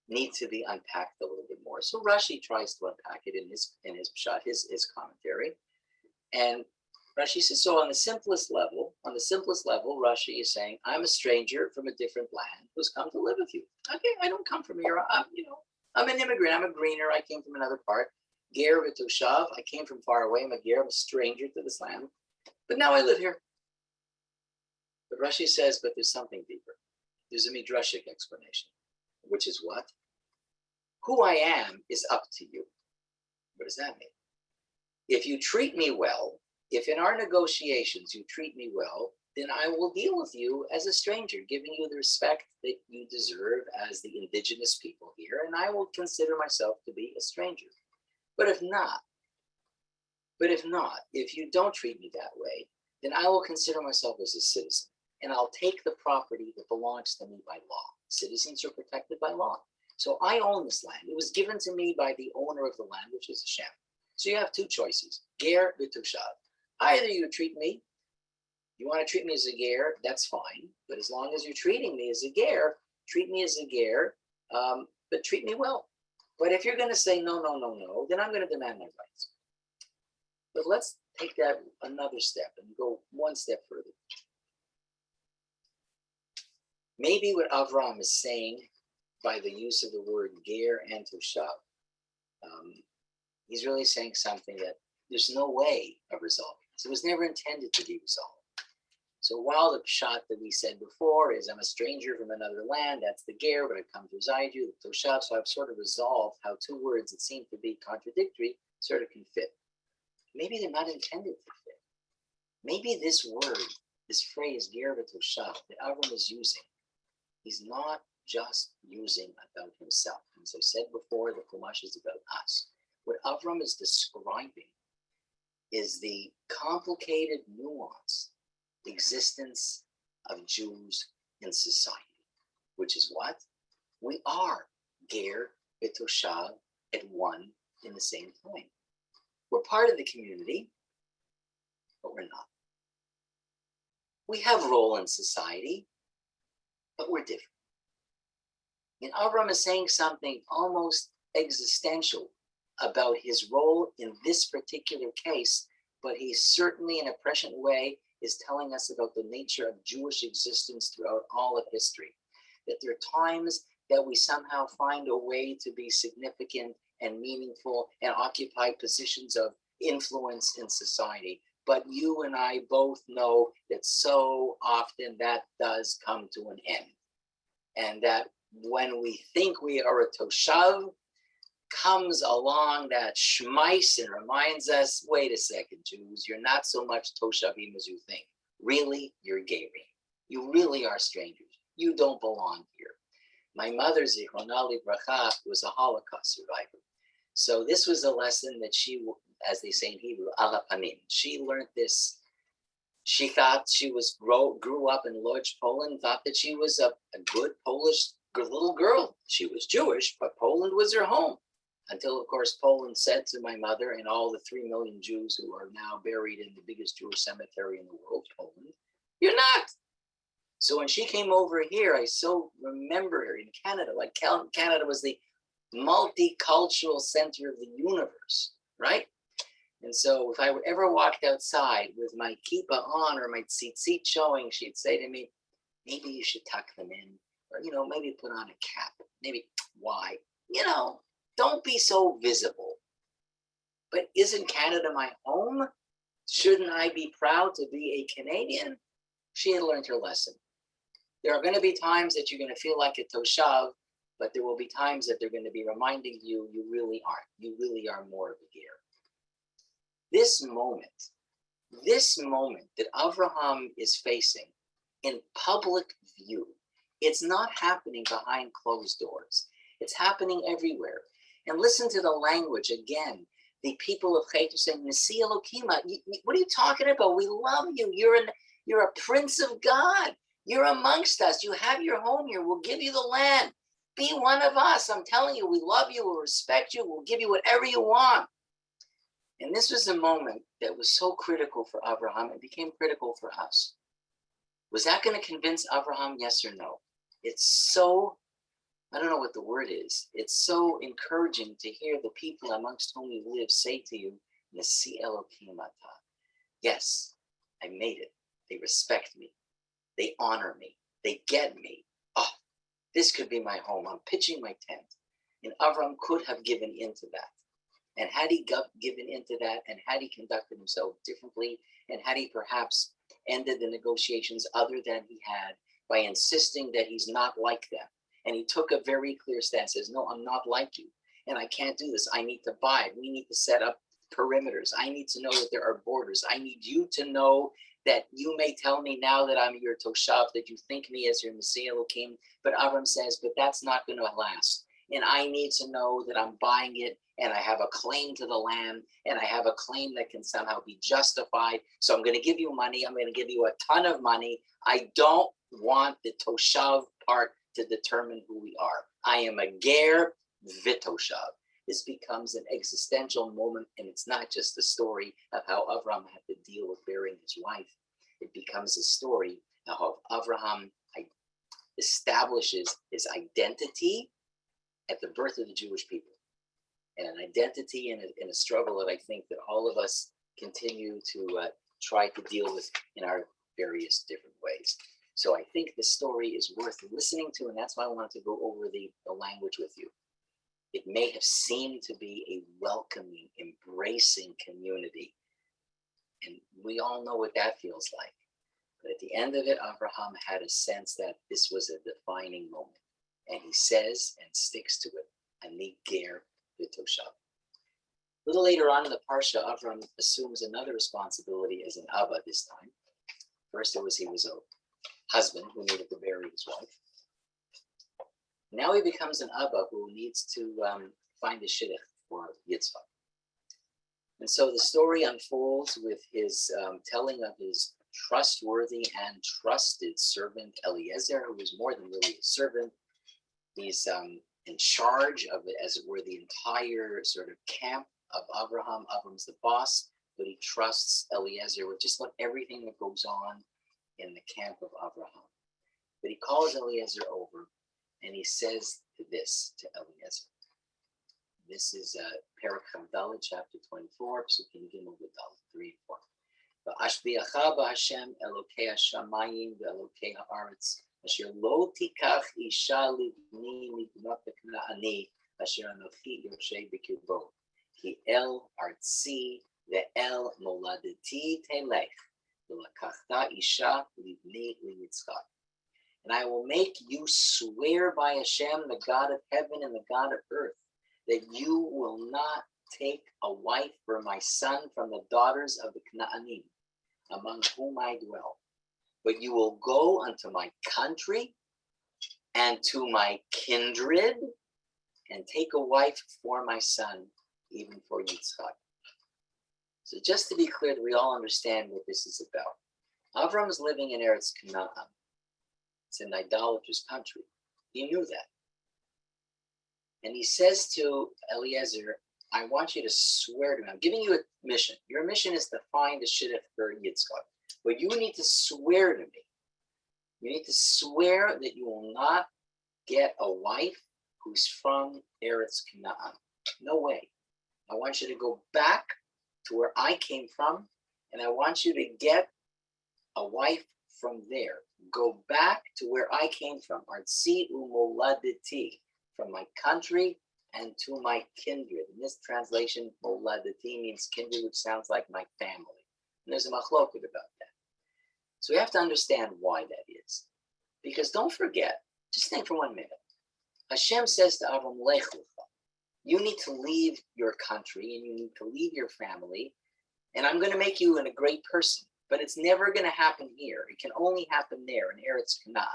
need to be unpacked a little bit more. So Rashi tries to unpack it in his Pshat, his commentary. And Rashi says, so on the simplest level, Rashi is saying, I'm a stranger from a different land who's come to live with you. Okay, I don't come from here. I'm an immigrant. I'm a greener. I came from another part. Ger v'toshav. I came from far away. I'm a ger. I'm a stranger to this land. But now I live here. But Rashi says, but there's something deeper. There's a midrashic explanation, which is what? Who I am is up to you. What does that mean? If you treat me well, if in our negotiations you treat me well, then I will deal with you as a stranger, giving you the respect that you deserve as the indigenous people here, and I will consider myself to be a stranger. But if not, if you don't treat me that way, then I will consider myself as a citizen, and I'll take the property that belongs to me by law. Citizens are protected by law. So I own this land. It was given to me by the owner of the land, which is Shem. So you have two choices, ger v'tushav. Either you treat me, you want to treat me as a ger, that's fine. But as long as you're treating me as a ger, treat me as a ger, but treat me well. But if you're going to say no, then I'm going to demand my rights. But let's take that another step and go one step further. Maybe what Avraham is saying by the use of the word ger and toshav, he's really saying something that there's no way of resolving. So it was never intended to be resolved. So while the pshat that we said before is I'm a stranger from another land, that's the ger, but I've come to reside you, the toshav. So I've sort of resolved how two words that seem to be contradictory sort of can fit. Maybe they're not intended to fit. Maybe this word this phrase, ger v'toshav, that Avram is using, he's not just using about himself. As I said before, the Chumash is about us. What Avram is describing is the complicated, nuanced existence of Jews in society, which is what? We are ger v'toshav at one in the same time. We're part of the community, but we're not. We have a role in society, but we're different. And Avram is saying something almost existential about his role in this particular case, but he certainly, in a prescient way, is telling us about the nature of Jewish existence throughout all of history. That there are times that we somehow find a way to be significant and meaningful and occupy positions of influence in society. But you and I both know that so often that does come to an end. And that when we think we are a toshav, comes along that shmais and reminds us, wait a second, Jews, you're not so much toshavim as you think. Really, you're gary. You really are strangers. You don't belong here. My mother, Zichrona Livracha, was a Holocaust survivor. So this was a lesson that she, as they say in Hebrew, ala panim. She learned this. She thought she grew up in Lodz, Poland, thought that she was a good Polish little girl. She was Jewish, but Poland was her home. Until, of course, Poland said to my mother and all the 3 million Jews who are now buried in the biggest Jewish cemetery in the world, Poland, you're not. So when she came over here, I so remember her in Canada. Like Canada was the multicultural center of the universe, right? And so if I ever walked outside with my kippah on or my tzitzit showing, she'd say to me, maybe you should tuck them in, or, maybe put on a cap. Maybe, why? Don't be so visible. But isn't Canada my home? Shouldn't I be proud to be a Canadian? She had learned her lesson. There are going to be times that you're going to feel like a toshav, but there will be times that they're going to be reminding you, you really aren't. You really are more of a ger. This moment that Avraham is facing in public view, it's not happening behind closed doors. It's happening everywhere. And listen to the language again. The people of Chayei saying, Nasi Elokima, what are you talking about? We love you. You're a prince of God. You're amongst us. You have your home here. We'll give you the land. Be one of us. I'm telling you, we love you. We'll respect you. We'll give you whatever you want. And this was a moment that was so critical for Abraham. It became critical for us. Was that going to convince Abraham? Yes or no? It's so, I don't know what the word is. It's so encouraging to hear the people amongst whom you live say to you, Nasi Elokim Ata. Yes, I made it. They respect me. They honor me. They get me. Oh, this could be my home. I'm pitching my tent. And Avram could have given into that. And had he given into that, and had he conducted himself differently, and had he perhaps ended the negotiations other than he had by insisting that he's not like them, and he took a very clear stance, says, no, I'm not like you, and I can't do this. I need to buy. We need to set up perimeters. I need to know that there are borders. I need you to know that you may tell me now that I'm your toshav, that you think me as your Messiah Elohim, but Avram says, but that's not going to last. And I need to know that I'm buying it, and I have a claim to the land, and I have a claim that can somehow be justified. So I'm going to give you money. I'm going to give you a ton of money. I don't want the toshav part to determine who we are. I am a ger v'toshav. This becomes an existential moment, and it's not just the story of how Avraham had to deal with burying his wife. It becomes a story of how Avraham establishes his identity at the birth of the Jewish people, and an identity and a struggle that I think that all of us continue to try to deal with in our various different ways. So I think the story is worth listening to, and that's why I wanted to go over the language with you. It may have seemed to be a welcoming, embracing community, and we all know what that feels like. But at the end of it, Abraham had a sense that this was a defining moment. And he says and sticks to it, Ani ger v'toshav. A little later on in the Parsha, Avram assumes another responsibility as an Abba this time. First, he was a husband who needed to bury his wife. Now he becomes an Abba who needs to find a shidduch for Yitzchak. And so the story unfolds with his telling of his trustworthy and trusted servant Eliezer, who is more than really a servant. He's in charge of it, as it were, the entire sort of camp of Avraham. Avram's the boss, but he trusts Eliezer with just about everything that goes on in the camp of Avraham. But he calls Eliezer over and he says this to Eliezer. This is Parshat, chapter 24, Psukim Gimel V'Dal 3 and 4. V'ashbiacha b'Hashem Elokei Hashamayim v'Elokei Haaretz asher lo tikach isha libni mibnot Knaani asher anochi yoshay b'kirbo ki el artzi ve'el moladeti telech v'lakachta isha libni liyitzchak. And I will make you swear by Hashem, the God of heaven and the God of earth, that you will not take a wife for my son from the daughters of the Knaanim, among whom I dwell. But you will go unto my country and to my kindred and take a wife for my son, even for Yitzchak. So just to be clear that we all understand what this is about. Avram is living in Eretz Canaan. It's an idolatrous country. He knew that. And he says to Eliezer, I want you to swear to me. I'm giving you a mission. Your mission is to find a shidduch for Yitzchak. But you need to swear to me. You need to swear that you will not get a wife who's from Eretz Canaan. No way. I want you to go back to where I came from, and I want you to get a wife from there. Go back to where I came from. Artzi umoladiti, from my country and to my kindred. In this translation, moladiti means kindred, which sounds like my family. And there's a machloket about that. So we have to understand why that is. Because don't forget, just think for 1 minute. Hashem says to Avram, Lech lecha. You need to leave your country and you need to leave your family, and I'm going to make you a great person. But it's never going to happen here. It can only happen there in Eretz Canaan.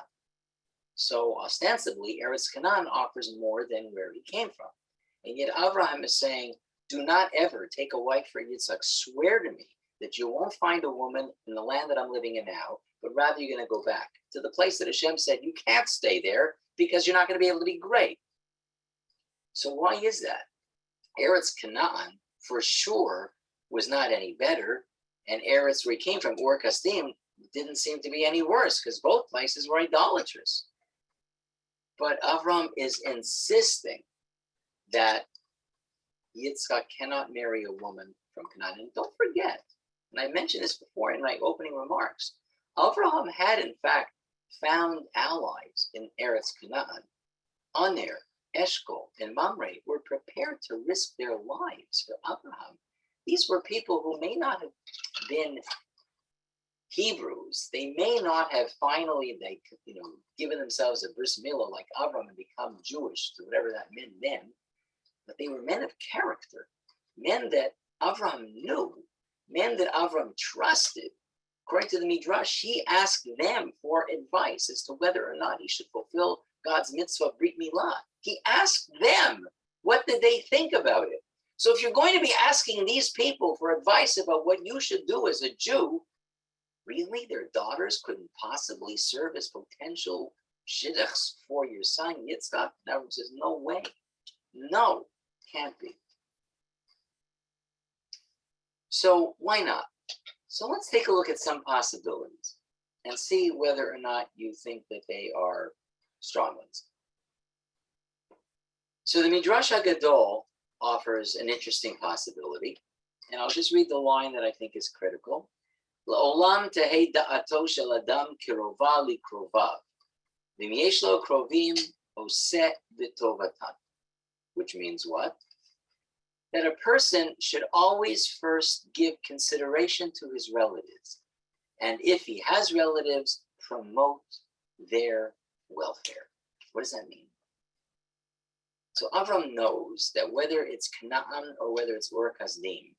So ostensibly, Eretz Canaan offers more than where he came from. And yet Avraham is saying, do not ever take a wife for Yitzchak. Swear to me that you won't find a woman in the land that I'm living in now, but rather you're going to go back to the place that Hashem said you can't stay there because you're not going to be able to be great. So why is that? Eretz Canaan, for sure, was not any better. And Eretz, where he came from, Ur Kasdim, didn't seem to be any worse because both places were idolatrous. But Avram is insisting that Yitzchak cannot marry a woman from Canaan. And don't forget, and I mentioned this before in my opening remarks, Avraham had in fact found allies in Eretz Canaan. Aner, Eshkol, and Mamre were prepared to risk their lives for Avraham. These were people who may not have been Hebrews. They may not have finally, given themselves a bris milah like Avram and become Jewish, to whatever that meant then. But they were men of character, men that Avram knew, men that Avram trusted. According to the Midrash, he asked them for advice as to whether or not he should fulfill God's mitzvah brit milah. He asked them, what did they think about it? So if you're going to be asking these people for advice about what you should do as a Jew, really, their daughters couldn't possibly serve as potential shidduchs for your son, Yitzchak? Avram says, no way. No, can't be. So why not? So let's take a look at some possibilities and see whether or not you think that they are strong ones. So the Midrash HaGadol offers an interesting possibility, and I'll just read the line that I think is critical. La'olam tehei da'ato shel adam kirova likrovav, v'im yesh lo krovim oseh b'tovatan. Which means what? That a person should always first give consideration to his relatives, and if he has relatives, promote their welfare. What does that mean? So Avram knows that whether it's Canaan or whether it's Ur Kasdim,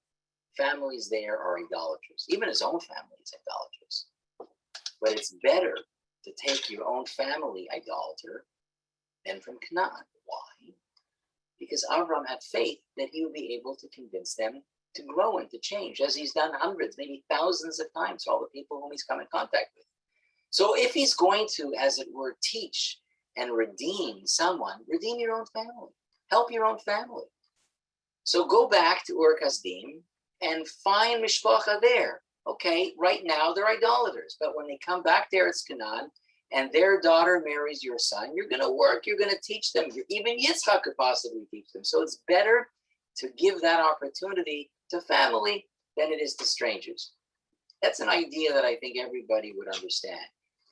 families there are idolatrous. Even his own family is idolatrous. But it's better to take your own family idolater than from Canaan. Why? Because Avraham had faith that he would be able to convince them to grow and to change, as he's done hundreds, maybe thousands of times for all the people whom he's come in contact with. So if he's going to, as it were, teach and redeem someone, redeem your own family. Help your own family. So go back to Ur Kasdim and find Mishpacha there. Okay, right now they're idolaters, but when they come back there, it's Canaan, and their daughter marries your son, you're going to work, you're going to teach them. Even Yitzchak could possibly teach them. So it's better to give that opportunity to family than it is to strangers. That's an idea that I think everybody would understand.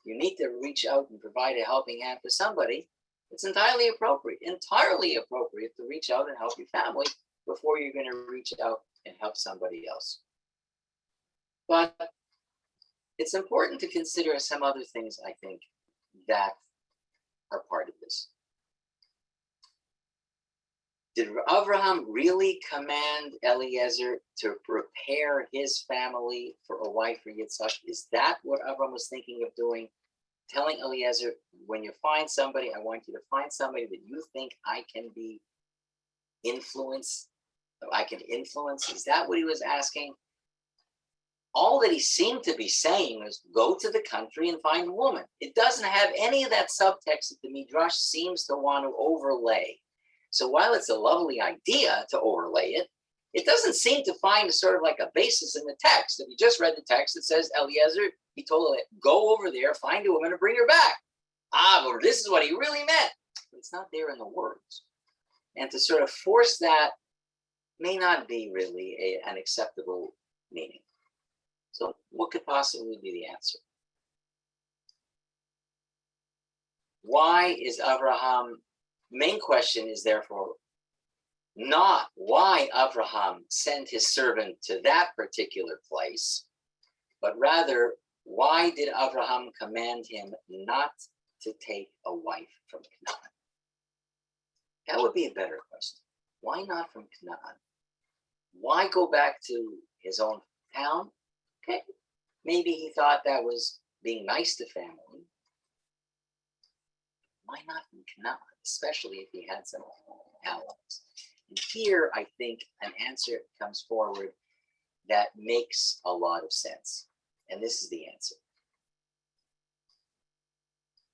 You need to reach out and provide a helping hand to somebody. It's entirely appropriate to reach out and help your family before you're going to reach out and help somebody else. But it's important to consider some other things, I think, that are part of this. Did Avraham really command Eliezer to prepare his family for a wife for Yitzhak? Is that what Avraham was thinking of doing? Telling Eliezer, when you find somebody, I want you to find somebody that you think I can influence. Is that what he was asking? All that he seemed to be saying was go to the country and find a woman. It doesn't have any of that subtext that the Midrash seems to want to overlay. So while it's a lovely idea to overlay it, it doesn't seem to find a sort of like a basis in the text. If you just read the text, it says Eliezer, he told Eliezer, go over there, find a woman and bring her back. But this is what he really meant. But it's not there in the words. And to sort of force that may not be really an acceptable meaning. So what could possibly be the answer? Why is Avraham, main question is therefore not why Avraham sent his servant to that particular place, but rather why did Avraham command him not to take a wife from Canaan? That would be a better question. Why not from Canaan? Why go back to his own town? Okay, maybe he thought that was being nice to family. Why not from Canaan, especially if he had some allies? And here, I think an answer comes forward that makes a lot of sense. And this is the answer.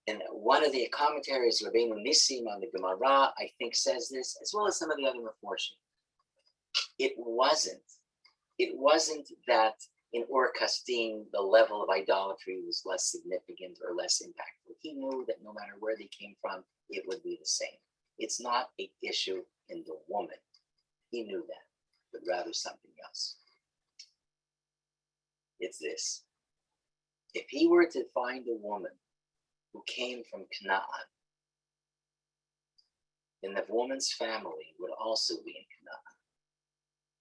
And one of the commentaries, Rabbi Nissim on the Gemara, I think says this, as well as some of the other Meforshim. It wasn't that in Ur Kasdim, the level of idolatry was less significant or less impactful. He knew that no matter where they came from, it would be the same. It's not an issue in the woman. He knew that, but rather something else. It's this. If he were to find a woman who came from Canaan, then the woman's family would also be in Canaan.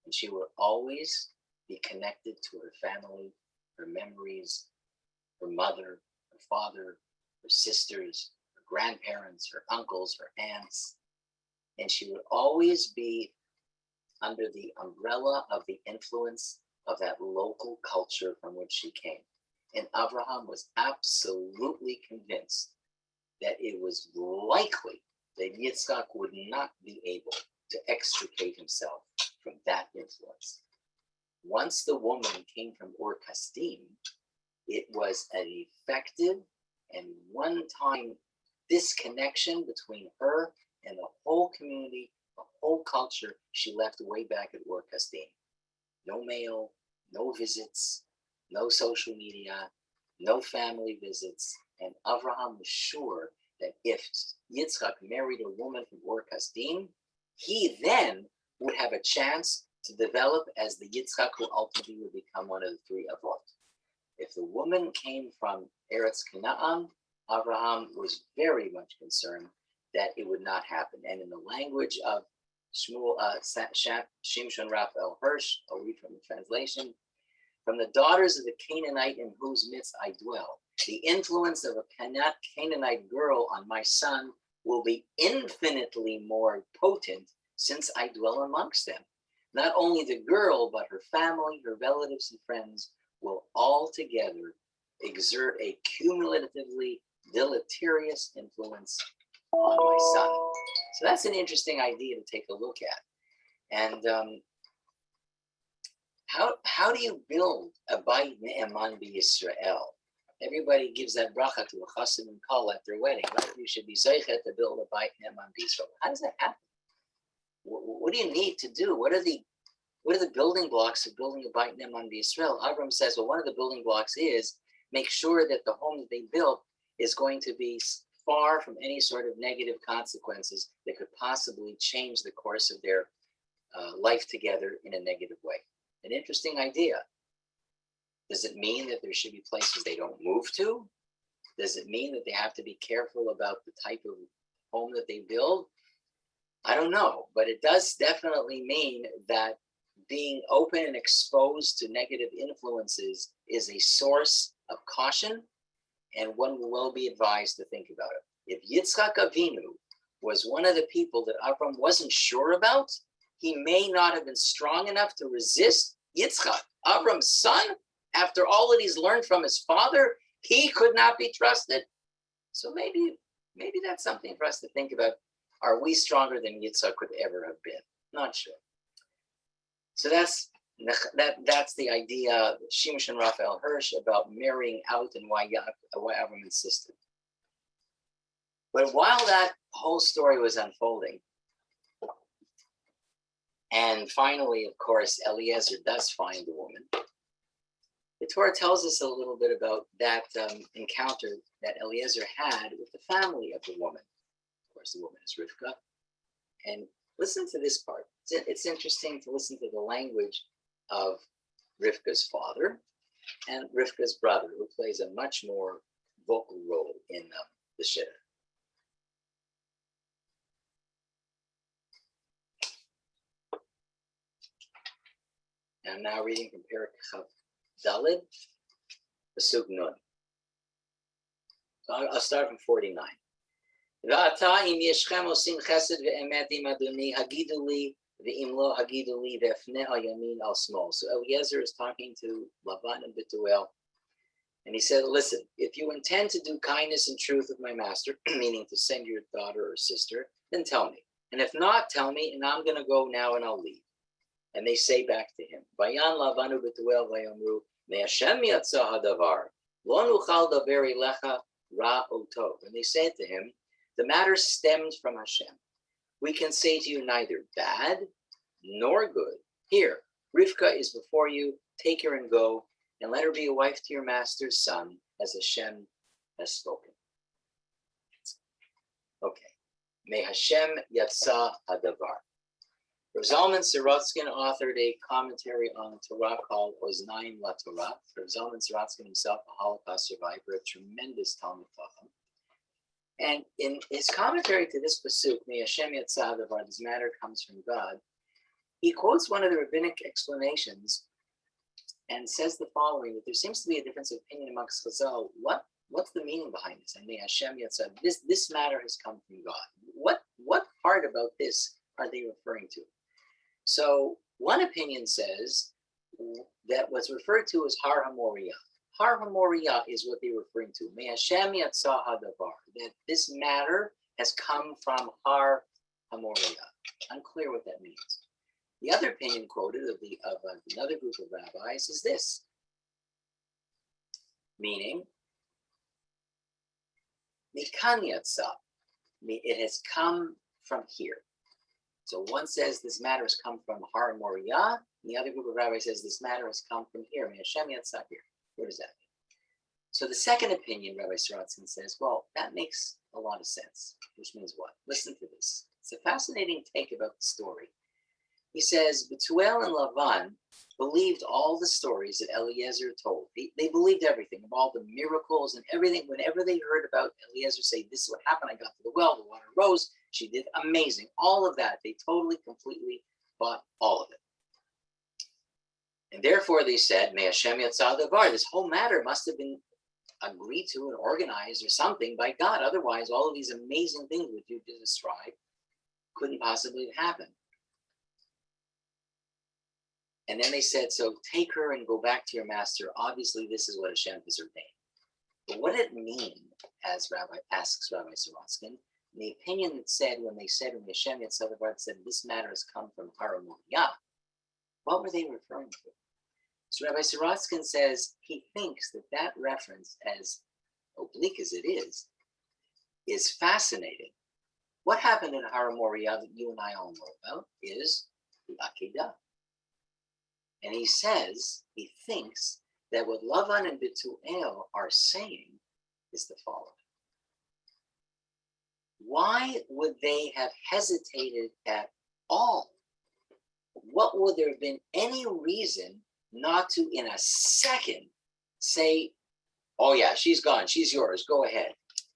And she would always be connected to her family, her memories, her mother, her father, her sisters, her grandparents, her uncles, her aunts. And she would always be under the umbrella of the influence of that local culture from which she came. And Avraham was absolutely convinced that it was likely that Yitzchak would not be able to extricate himself from that influence. Once the woman came from Ur Kasdim, it was an effective and one-time disconnection between her and the whole community, the whole culture she left way back at Ur Kasdim. No mail, no visits, no social media, no family visits. And Avraham was sure that if Yitzchak married a woman from Ur Kasdim, he then would have a chance to develop as the Yitzchak who ultimately would become one of the three Avot. If the woman came from Eretz Canaan, Avraham was very much concerned that it would not happen. And in the language of Shimshon Raphael Hirsch, I'll read from the translation, from the daughters of the Canaanite in whose midst I dwell, the influence of a Canaanite girl on my son will be infinitely more potent since I dwell amongst them. Not only the girl, but her family, her relatives and friends will all together exert a cumulatively deleterious influence on my son. So that's an interesting idea to take a look at. And how do you build a Beit Ne'eman b'Yisrael? Everybody gives that bracha to a chassid and kala at their wedding, right? You should be zeichet to build a Beit Ne'eman b'Yisrael. How does that happen? What do you need to do? What are the building blocks of building a Beit Ne'eman b'Yisrael? Avraham says, well, one of the building blocks is make sure that the home that they built is going to be far from any sort of negative consequences that could possibly change the course of their life together in a negative way. An interesting idea. Does it mean that there should be places they don't move to? Does it mean that they have to be careful about the type of home that they build? I don't know, but it does definitely mean that being open and exposed to negative influences is a source of caution, and one will well be advised to think about it. If Yitzchak Avinu was one of the people that Avraham wasn't sure about, he may not have been strong enough to resist Yitzchak, Avraham's son. After all that he's learned from his father, he could not be trusted. So maybe that's something for us to think about. Are we stronger than Yitzchak could ever have been? Not sure. So that's the idea, Shemesh and Raphael Hirsch, about marrying out and why Avraham insisted. But while that whole story was unfolding, and finally, of course, Eliezer does find the woman, the Torah tells us a little bit about that encounter that Eliezer had with the family of the woman. Of course, the woman is Rivka. And listen to this part. It's interesting to listen to the language of Rivka's father and Rivka's brother, who plays a much more vocal role in the Shiur. And I'm now reading from Parshat Daled, Pasuk Nun. So I'll start from 49. ועתה אם ישכם עושים חסד ואמת עם אדוני, הגידו לי, ואם לא הגידו לי, ואפנה על ימין על שמאל. So Eliezer is talking to Lavan and Bethuel, and he said, listen, if you intend to do kindness and truth with my master, meaning to send your daughter or sister, then tell me. And if not, tell me, and I'm going to go now and I'll leave. And they say back to him, Vayan Lavan uBethuel vayomru, me'Hashem yatzah hadavar, lo nuchal daber elecha ra o tov. And they said to him, the matter stems from Hashem. We can say to you neither bad nor good. Here, Rivka is before you. Take her and go, and let her be a wife to your master's son, as Hashem has spoken. Okay. May Hashem yatzah hadavar. Rav Zalman Sorotzkin authored a commentary on the Torah called Oznaim La Torah. Rav Zalman Sorotzkin himself, a Holocaust survivor, a tremendous Talmud Chacham. And in his commentary to this pasuk, May Hashem yatzah hadavar, this matter comes from God, he quotes one of the rabbinic explanations and says the following, that there seems to be a difference of opinion amongst Chazal. What's the meaning behind this? And May Hashem yatzah, this matter has come from God. What part about this are they referring to? So one opinion says that what's referred to as Har HaMoriah. Har HaMoriah is what they're referring to. May Hashem yatzah hadavar, that this matter has come from Har HaMoriah. Unclear what that means. The other opinion quoted of another group of rabbis is this, meaning Mikan yatzah, it has come from here. So one says this matter has come from Har HaMoriah, and the other group of rabbis says this matter has come from here. May Hashem yatzah here. What does that mean? So the second opinion, Rabbi Sorotzkin says, well, that makes a lot of sense, which means what? Listen to this. It's a fascinating take about the story. He says, Bethuel and Lavan believed all the stories that Eliezer told. They believed everything, of all the miracles and everything. Whenever they heard about Eliezer say, this is what happened, I got to the well, the water rose, she did amazing. All of that, they totally, completely bought all of it. And therefore they said, May Hashem yatzah hadavar, this whole matter must have been agreed to and organized or something by God. Otherwise, all of these amazing things that you just described couldn't possibly have happened. And then they said, so take her and go back to your master. Obviously, this is what Hashem has ordained. But what did it mean, as Rabbi asks Rabbi Sorotskin, the opinion that said when Shem said this matter has come from Haramoriah, what were they referring to? So Rabbi Sorotskin says he thinks that reference, as oblique as it is fascinating. What happened in Haramoriah that you and I all know about is the Akedah. And he says, he thinks that what Lavan and Bethuel are saying is the following. Why would they have hesitated at all? What would there have been any reason not to, in a second, say, oh yeah, she's gone, she's yours, go ahead.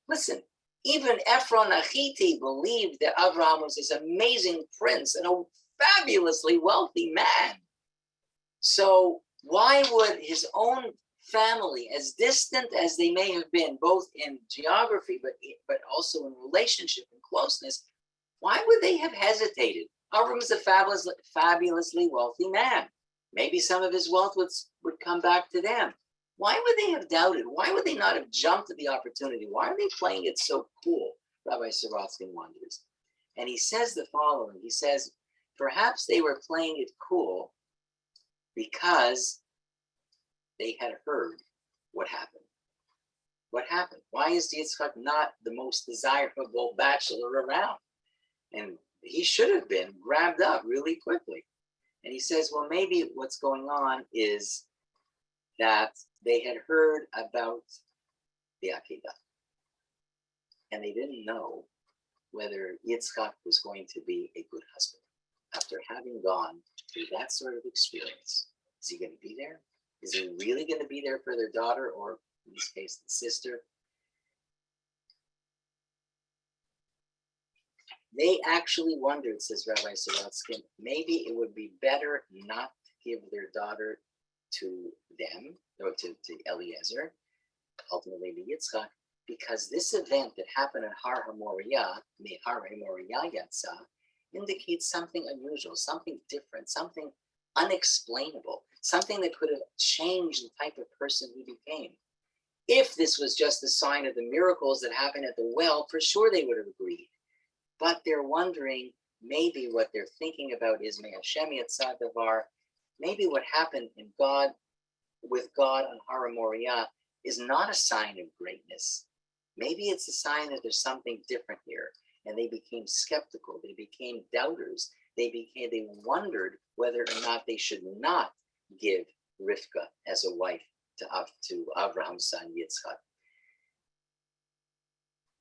Listen, even Ephron Achiti believed that Avraham was this amazing prince and a fabulously wealthy man. So why would his own family, as distant as they may have been, both in geography, but also in relationship and closeness, why would they have hesitated? Avraham is a fabulously wealthy man. Maybe some of his wealth would come back to them. Why would they have doubted? Why would they not have jumped at the opportunity? Why are they playing it so cool? Rabbi Sorotskin wonders. And he says the following. He says, perhaps they were playing it cool because they had heard what happened. What happened? Why is Yitzchak not the most desirable bachelor around? And he should have been grabbed up really quickly. And he says, well, maybe what's going on is that they had heard about the Akedah. And they didn't know whether Yitzchak was going to be a good husband. After having gone through that sort of experience, is he going to be there? Is he really going to be there for their daughter, or in this case, the sister? They actually wondered, says Rabbi Sorotskin, maybe it would be better not to give their daughter to them, or to Eliezer, ultimately to Yitzchak, because this event that happened in Har HaMoriah, Yatsa, indicates something unusual, something different, something unexplainable, something that could have changed the type of person he became. If this was just a sign of the miracles that happened at the well, for sure they would have agreed. But they're wondering, maybe what they're thinking about is Hashem Yatzah Davar. Maybe what happened with God on Har HaMoriah is not a sign of greatness. Maybe it's a sign that there's something different here. And they became skeptical. They became doubters. They wondered whether or not they should not give Rivka as a wife to Avraham's son Yitzchak.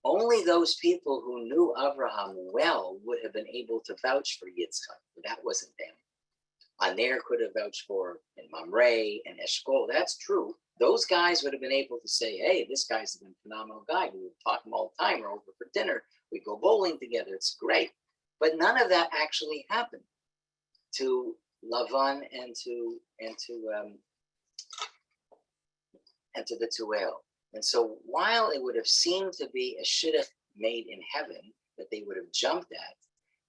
Only those people who knew Avraham well would have been able to vouch for Yitzchak, but that wasn't them. Aner could have vouched for, and Mamre and Eshkol, that's true. Those guys would have been able to say, hey, this guy's a phenomenal guy. We would talk to him all the time. We're over for dinner. We go bowling together. It's great. But none of that actually happened to Lavan and to Bethuel. And so while it would have seemed to be a shidduch made in heaven that they would have jumped at,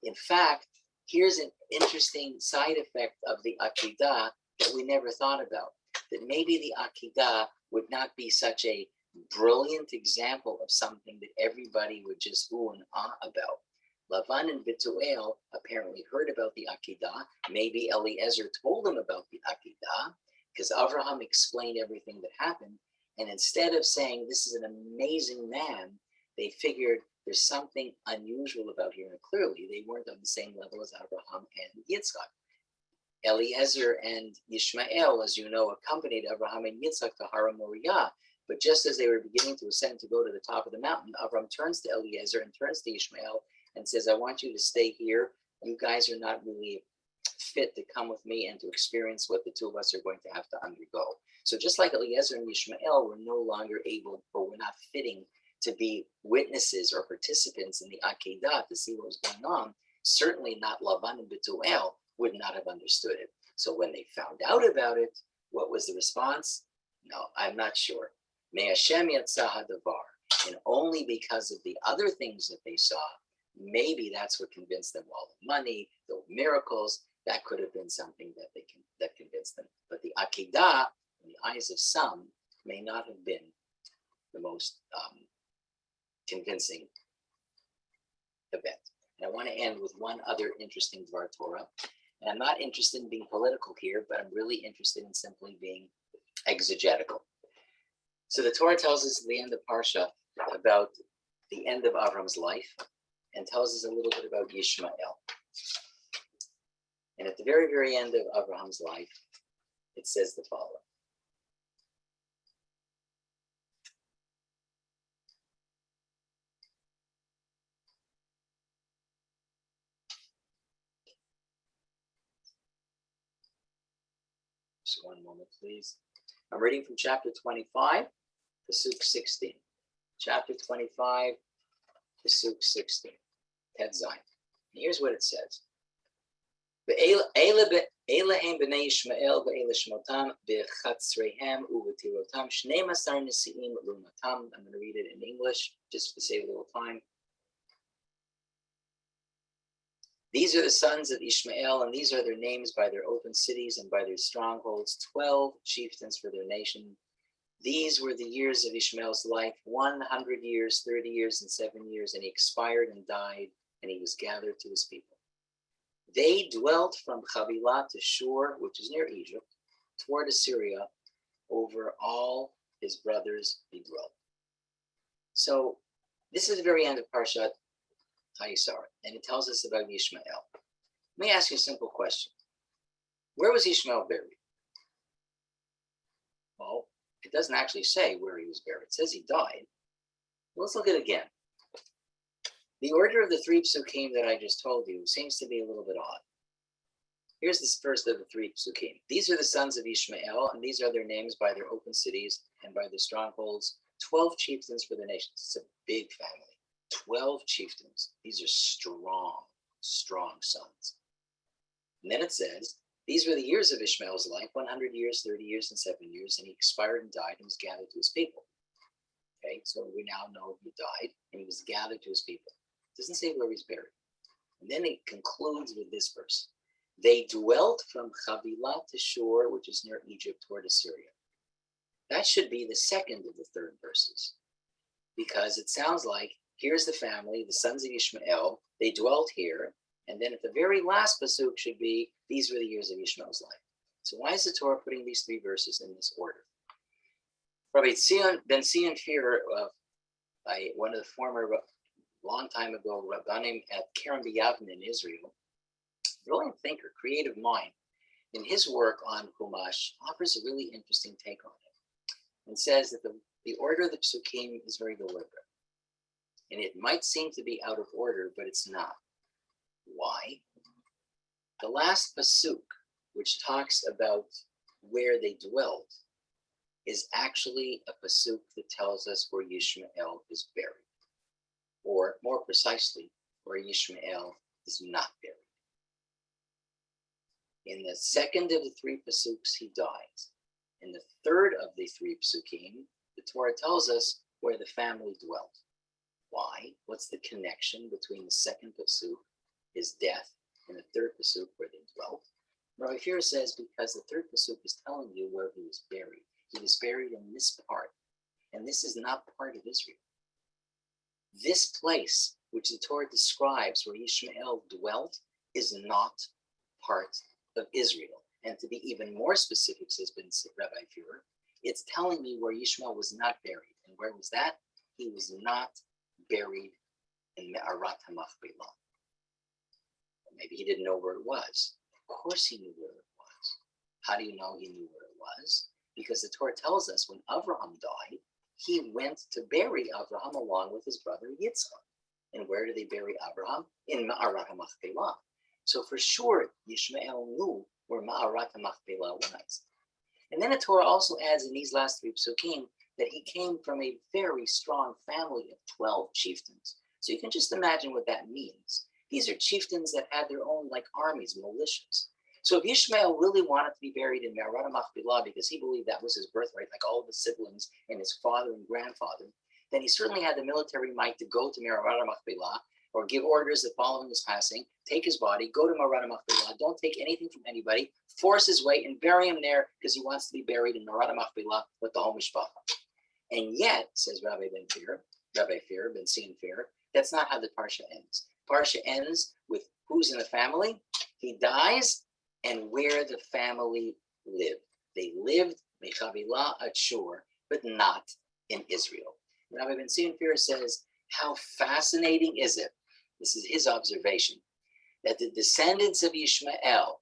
in fact, here's an interesting side effect of the Akedah that we never thought about, that maybe the Akedah would not be such a brilliant example of something that everybody would just ooh and ah about. Lavan and Bethuel apparently heard about the Akedah. Maybe Eliezer told them about the Akedah, because Avraham explained everything that happened. And instead of saying, this is an amazing man, they figured there's something unusual about here. And clearly, they weren't on the same level as Avraham and Yitzchak. Eliezer and Yishmael, as you know, accompanied Avraham and Yitzchak to Har HaMoriah. But just as they were beginning to ascend to go to the top of the mountain, Avraham turns to Eliezer and turns to Yishmael and says, I want you to stay here. You guys are not really fit to come with me and to experience what the two of us are going to have to undergo. So just like Eliezer and Yishmael were no longer able, or were not fitting to be witnesses or participants in the Akedah to see what was going on, certainly not Lavan and Bethuel would not have understood it. So when they found out about it, what was the response? No, I'm not sure. May Hashem Yatzah Davar. And only because of the other things that they saw, maybe that's what convinced them. All the money, the miracles, that could have been something that convinced them. But the Akedah, in the eyes of some, may not have been the most convincing event. And I want to end with one other interesting Dvar Torah. And I'm not interested in being political here, but I'm really interested in simply being exegetical. So the Torah tells us at the end of Parshat about the end of Avram's life and tells us a little bit about Yishmael. And at the very, very end of Abraham's life, it says the following. Just one moment, please. I'm reading from chapter 25, Pasuk 16. Chapter 25, Pasuk 16. Ted Zion. And here's what it says. Elehem b'nei Yishmael ve'ele shmotam b'chatzreihem u'v'tirotam shnei masar nesiim lunatam. I'm going to read it in English just to save a little time. These are the sons of Ishmael, and these are their names by their open cities and by their strongholds, 12 chieftains for their nation. These were the years of Ishmael's life, 100 years, 30 years, and 7 years, and he expired and died, and he was gathered to his people. They dwelt from Havilah to Shiur, which is near Egypt, toward Assyria. Over all his brothers he dwelt. So this is the very end of Parshat Chayei, and it tells us about Yishmael. Let me ask you a simple question. Where was Ishmael buried? Well, it doesn't actually say where he was buried. It says he died. Well, let's look at it again. The order of the three psukim that I just told you seems to be a little bit odd. Here's the first of the three psukim. These are the sons of Ishmael, and these are their names by their open cities and by their strongholds. 12 chieftains for the nations. It's a big family. 12 chieftains. These are strong, strong sons. And then it says, these were the years of Ishmael's life, 100 years, 30 years, and 7 years, and he expired and died and was gathered to his people. Okay, so we now know he died and he was gathered to his people. It doesn't say where he's buried. And then it concludes with this verse. They dwelt from Havilah to Shiur, which is near Egypt, toward Assyria. That should be the second of the third verses, because it sounds like here's the family, the sons of Ishmael, they dwelt here, and then at the very last pasuk should be, these were the years of Ishmael's life. So why is the Torah putting these three verses in this order? Rabbi Ben Zion Fear, one of the former, long time ago, Rabbanim at Kerem B'Yavne in Israel, brilliant thinker, creative mind, in his work on Chumash offers a really interesting take on it, and says that the order of the psukim is very deliberate. And it might seem to be out of order, but it's not. Why? The last pasuk, which talks about where they dwelt, is actually a pasuk that tells us where Yishmael is buried. Or more precisely, where Yishmael is not buried. In the second of the three pasuks, he dies. In the third of the three pasukim, the Torah tells us where the family dwelt. Why? What's the connection between the second pasuk, his death, and the third pasuk where they dwelt? Rabbi Shiur says because the third pasuk is telling you where he was buried. He was buried in this part, and this is not part of Israel. This place, which the Torah describes where Ishmael dwelt, is not part of Israel. And to be even more specific, says Rabbi Shiur, it's telling me where Ishmael was not buried. And where was that? He was not buried in Me'arat HaMachpelah. Maybe he didn't know where it was. Of course he knew where it was. How do you know he knew where it was? Because the Torah tells us when Avraham died, he went to bury Avraham along with his brother Yitzchak. And where did they bury Avraham? In Me'arat HaMachpelah. So for sure, Yishmael knew where Me'arat HaMachpelah was. And then the Torah also adds in these last three psukim that he came from a very strong family of 12 chieftains. So you can just imagine what that means. These are chieftains that had their own like armies, militias. So if Ishmael really wanted to be buried in Me'arat HaMachpelah because he believed that was his birthright, like all of his siblings and his father and grandfather, then he certainly had the military might to go to Me'arat HaMachpelah or give orders that following his passing, take his body, go to Me'arat HaMachpelah, don't take anything from anybody, force his way and bury him there because he wants to be buried in Me'arat HaMachpelah with the whole mishpacha. And yet, says Rabbi Ben Fear, that's not how the Parsha ends. Parsha ends with who's in the family, he dies, and where the family lived. They lived Mechavilah at Shiur, but not in Israel. Rabbi Ben Fear says, how fascinating is it, this is his observation, that the descendants of Ishmael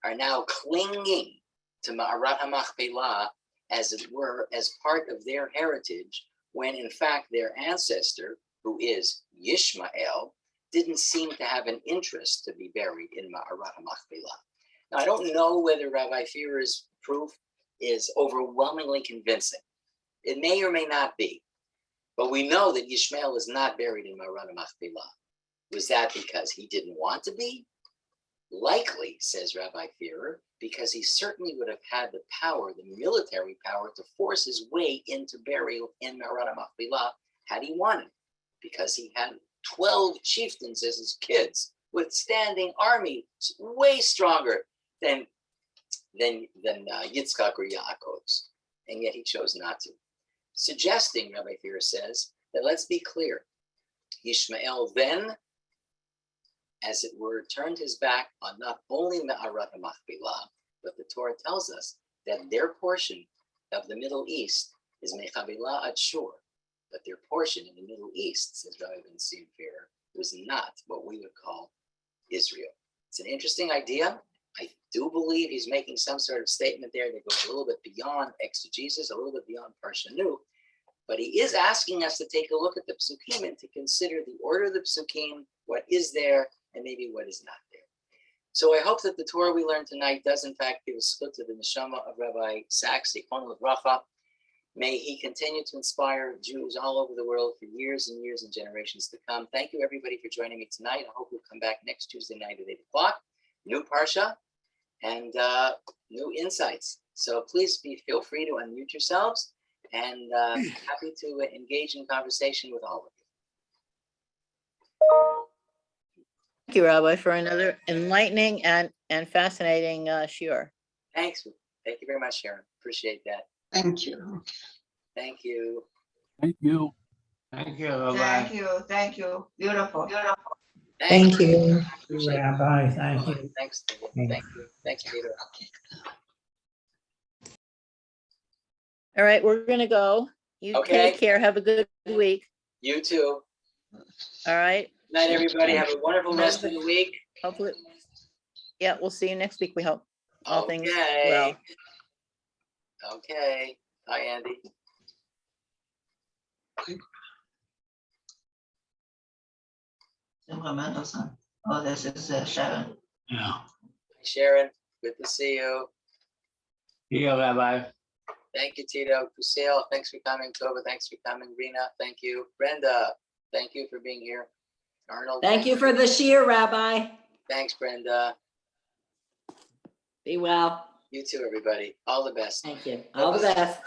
are now clinging to Ma'arat HaMachpelah, as it were, as part of their heritage, when in fact their ancestor, who is Yishmael, didn't seem to have an interest to be buried in Ma'arat HaMachpelah. Now, I don't know whether Rabbi Fear's proof is overwhelmingly convincing. It may or may not be, but we know that Yishmael is not buried in Ma'arat HaMachpelah. Was that because he didn't want to be? Likely, says Rabbi Fear, because he certainly would have had the power, the military power, to force his way into burial in Ma'arat HaMachpelah had he wanted, because he had 12 chieftains as his kids, with standing army way stronger than Yitzchak or Yaakov's, and yet he chose not to. Suggesting, Rabbi Fear says, that let's be clear, Yishmael then, as it were, turned his back on not only Ma'arat HaMachpelah, but the Torah tells us that their portion of the Middle East is Mechavilah at Shiur, but their portion in the Middle East, says Rabbi Ben Fear, was not what we would call Israel. It's an interesting idea. I do believe he's making some sort of statement there that goes a little bit beyond exegesis, a little bit beyond Parshanut, but he is asking us to take a look at the Psukim and to consider the order of the Psukim, what is there, and maybe what is not there. So I hope that the Torah we learned tonight does in fact give a split to the neshama of Rabbi Sachs, Zichrono Livracha. May he continue to inspire Jews all over the world for years and years and generations to come. Thank you everybody for joining me tonight. I hope you'll come back next Tuesday night at 8 o'clock. New Parsha and new insights. So please feel free to unmute yourselves, and happy to engage in conversation with all of you. Thank you, Rabbi, for another enlightening and fascinating shiur. Thanks. Thank you very much, Sharon. Appreciate that. Thank you. Thank you. Thank you. Thank you, Rabbi. Thank you. Thank you. Beautiful. Thank you, Appreciate it. Rabbi. Thank you. Thanks. Thank you. Thanks, Peter. All right, we're gonna go. You Okay. take care. Have a good week. You too. All right. Good night, everybody. Have a wonderful rest of the week. Hopefully, yeah, we'll see you next week. We hope all things well. Okay. Hi, Andy. Oh, this is Sharon. Yeah. Hi, Sharon. Good to see you. See you, Rabbi. Thank you, Tito. Kusel, thanks for coming. Tova, thanks for coming. Rena, thank you. Brenda, thank you for being here. Arnold. Thank you for the shiur, Rabbi. Thanks, Brenda. Be well. You too, everybody. All the best. Thank you. All the best.